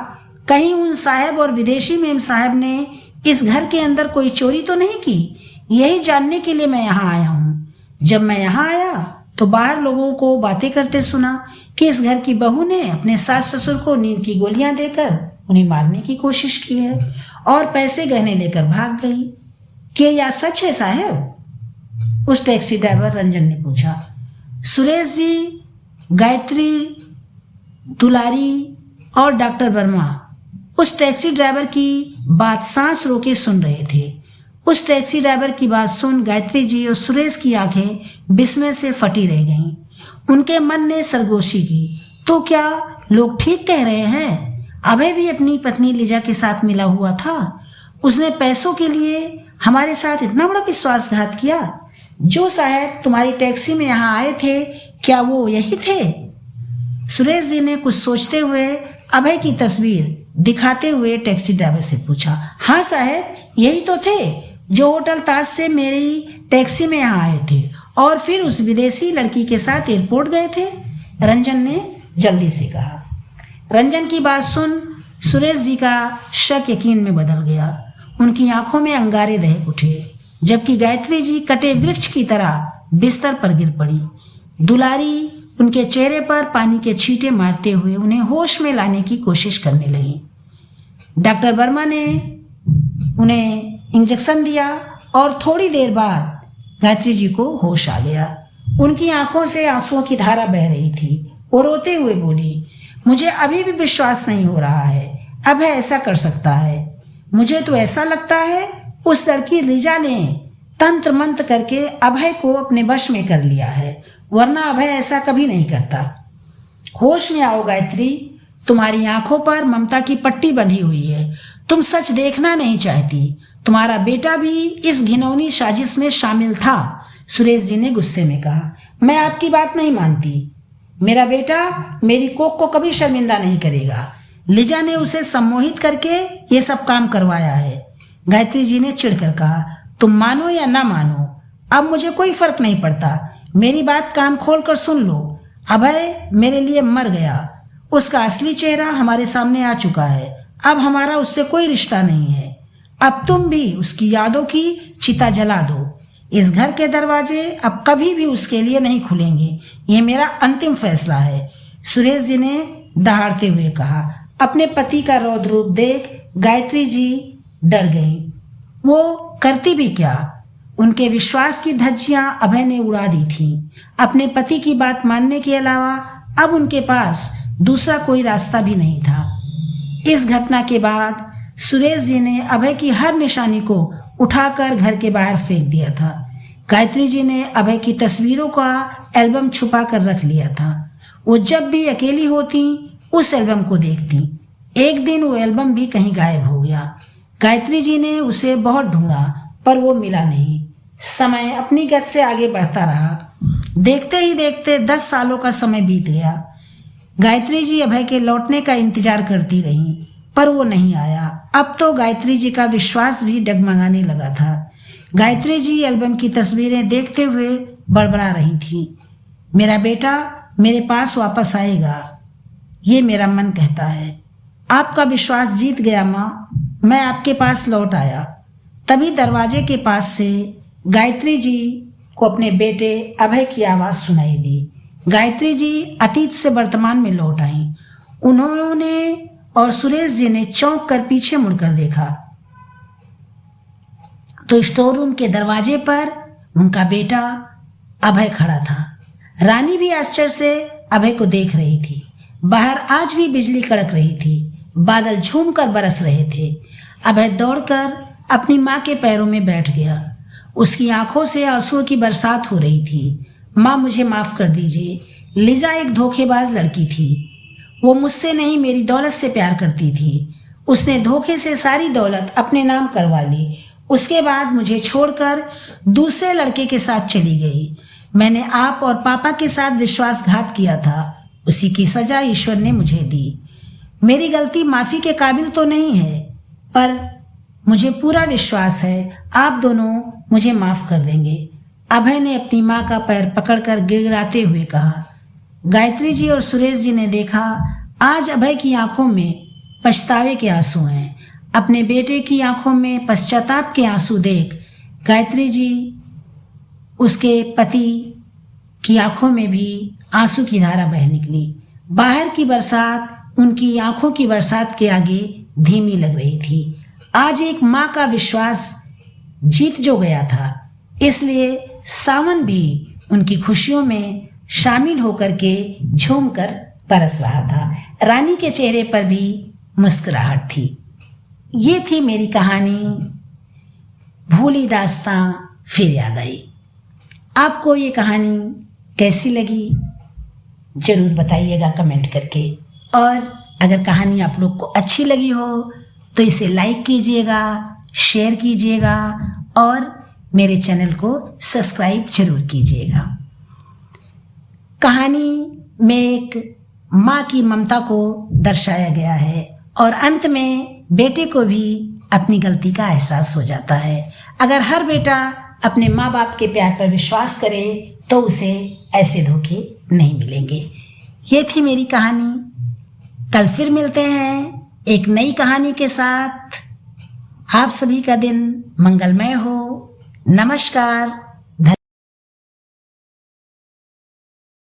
[SPEAKER 1] कहीं उन साहब और विदेशी मेम साहब ने इस घर के अंदर कोई चोरी तो नहीं की। यही जानने के लिए मैं यहाँ आया हूँ। जब मैं यहाँ आया तो बाहर लोगों को बातें करते सुना कि इस घर की बहू ने अपने सास ससुर को नींद की गोलियां देकर उन्हें मारने की कोशिश की है और पैसे गहने लेकर भाग गई। क्या यह सच है साहब? उस टैक्सी ड्राइवर रंजन ने पूछा। सुरेश जी, गायत्री, दुलारी और डॉक्टर वर्मा उस टैक्सी ड्राइवर की बात सांस रोके सुन रहे थे। उस टैक्सी ड्राइवर की बात सुन गायत्री जी और सुरेश की आंखें विस्मय से फटी रह गईं। उनके मन ने सरगोशी की, तो क्या लोग ठीक कह रहे हैं? अभय भी अपनी पत्नी लीजा के साथ मिला हुआ था। उसने पैसों के लिए हमारे साथ इतना बड़ा विश्वासघात किया। जो साहब तुम्हारी टैक्सी में यहाँ आए थे, क्या वो यही थे? सुरेश जी ने कुछ सोचते हुए अभय की तस्वीर दिखाते हुए टैक्सी ड्राइवर से पूछा। हाँ साहब, यही तो थे जो होटल ताज से मेरी टैक्सी में यहाँ आए थे और फिर उस विदेशी लड़की के साथ एयरपोर्ट गए थे, रंजन ने जल्दी से कहा। रंजन की बात सुन सुरेश जी का शक यकीन में बदल गया। उनकी आंखों में अंगारे दहक उठे, जबकि गायत्री जी कटे वृक्ष की तरह बिस्तर पर गिर पड़ी। दुलारी उनके चेहरे पर पानी के छींटे मारते हुए उन्हें होश में लाने की कोशिश करने लगी। डॉक्टर वर्मा ने उन्हें इंजेक्शन दिया और थोड़ी देर बाद गायत्री जी को होश आ गया। उनकी आंखों से आंसुओं की धारा बह रही थी। वो रोते हुए बोली, मुझे अभी भी विश्वास नहीं हो रहा है अभय ऐसा कर सकता है। मुझे तो ऐसा लगता है उस लड़की लीजा ने तंत्र मंत्र करके अभय को अपने वश में कर लिया है, वरना अभय ऐसा कभी नहीं करता। होश में आओ गायत्री, तुम्हारी आंखों पर ममता की पट्टी बंधी हुई है। तुम सच देखना नहीं चाहती। तुम्हारा बेटा भी इस घिनौनी साजिश में शामिल था। सुरेश जी ने गुस्से में कहा। मैं आपकी बात नहीं मानती। मेरा बेटा मेरी कोक को कभी शर्मिंदा नहीं करेगा। लीजा ने उसे सम्मोहित करके ये सब काम करवाया है। गायत्री जी ने चिढ़कर कहा, तुम मानो या ना मानो, अब मुझे कोई फर्क नहीं पड़ता। मेरी बात कान खोल कर सुन लो। अभय मेरे लिए मर गया। उसका असली चेहरा हमारे सामने आ चुका है। अब हमारा उससे कोई रिश्ता नहीं है। अब तुम भी उसकी यादों की चिता जला दो। इस घर के दरवाजे अब कभी भी उसके लिए नहीं खुलेंगे। ये मेरा अंतिम फैसला है। सुरेश जी ने दहाड़ते हुए कहा। अपने पति का रौद्र रूप देख गायत्री जी डर गईं। वो करती भी क्या? उनके विश्वास की धज्जियां अभय ने उड़ा दी थीं। अपने पति की बात मानने के अलावा अब उनके पास दूसरा कोई रास्ता भी नहीं था। इस घटना के बाद सुरेश जी ने अभय की हर निशानी को उठाकर घर के बाहर फेंक दिया था। गायत्री जी ने अभय की तस्वीरों का एल्बम छुपा कर रख लिया था। वो जब भी अकेली होती उस एल्बम को देखती। एक दिन वो एल्बम भी कहीं गायब हो गया। गायत्री जी ने उसे बहुत ढूंढा पर वो मिला नहीं। समय अपनी गति से आगे बढ़ता रहा। देखते ही देखते 10 सालों का समय बीत गया। गायत्री जी अभय के लौटने का इंतजार करती रहीं, पर वो नहीं आया। अब तो गायत्री जी का विश्वास भी डगमगाने लगा था। गायत्री जी एल्बम की तस्वीरें देखते हुए बड़बड़ा रही थी। मेरा बेटा मेरे पास वापस आएगा, ये मेरा मन कहता है। आपका विश्वास जीत गया माँ, मैं आपके पास लौट आया। तभी दरवाजे के पास से गायत्री जी को अपने बेटे अभय की आवाज़ सुनाई दी। गायत्री जी अतीत से वर्तमान में लौट आई। उन्होंने और सुरेश जी ने चौंक कर पीछे मुड़कर देखा तो स्टोर रूम के दरवाजे पर उनका बेटा अभय खड़ा था। रानी भी आश्चर्य से अभय को देख रही थी। बाहर आज भी बिजली कड़क रही थी। बादल झूमकर बरस रहे थे। अभय दौड़कर अपनी माँ के पैरों में बैठ गया। उसकी आंखों से आंसुओं की बरसात हो रही थी। माँ, मुझे माफ़ कर दीजिए। लिजा एक धोखेबाज लड़की थी। वो मुझसे नहीं, मेरी दौलत से प्यार करती थी। उसने धोखे से सारी दौलत अपने नाम करवा ली। उसके बाद मुझे छोड़कर दूसरे लड़के के साथ चली गई। मैंने आप और पापा के साथ विश्वासघात किया था। उसी की सजा ईश्वर ने मुझे दी। मेरी गलती माफ़ी के काबिल तो नहीं है, पर मुझे पूरा विश्वास है आप दोनों मुझे माफ़ कर देंगे। अभय ने अपनी माँ का पैर पकड़कर गिड़गिड़ाते हुए कहा। गायत्री जी और सुरेश जी ने देखा, आज अभय की आंखों में पछतावे के आंसू हैं। अपने बेटे की आंखों में पश्चाताप के आंसू देख गायत्री जी, उसके पति की आंखों में भी आंसू की धारा बह निकली। बाहर की बरसात उनकी आंखों की बरसात के आगे धीमी लग रही थी। आज एक माँ का विश्वास जीत जो गया था, इसलिए सावन भी उनकी खुशियों में शामिल होकर के झूमकर बरस रहा था। रानी के चेहरे पर भी मुस्कुराहट थी। ये थी मेरी कहानी भूली दास्तां फिर याद आई। आपको ये कहानी कैसी लगी ज़रूर बताइएगा कमेंट करके। और अगर कहानी आप लोग को अच्छी लगी हो तो इसे लाइक कीजिएगा, शेयर कीजिएगा और मेरे चैनल को सब्सक्राइब जरूर कीजिएगा। कहानी में एक माँ की ममता को दर्शाया गया है और अंत में बेटे को भी अपनी गलती का एहसास हो जाता है। अगर हर बेटा अपने माँ बाप के प्यार पर विश्वास करे तो उसे ऐसे धोखे नहीं मिलेंगे। ये थी मेरी कहानी। कल फिर मिलते हैं एक नई कहानी के साथ। आप सभी का दिन मंगलमय हो। नमस्कार।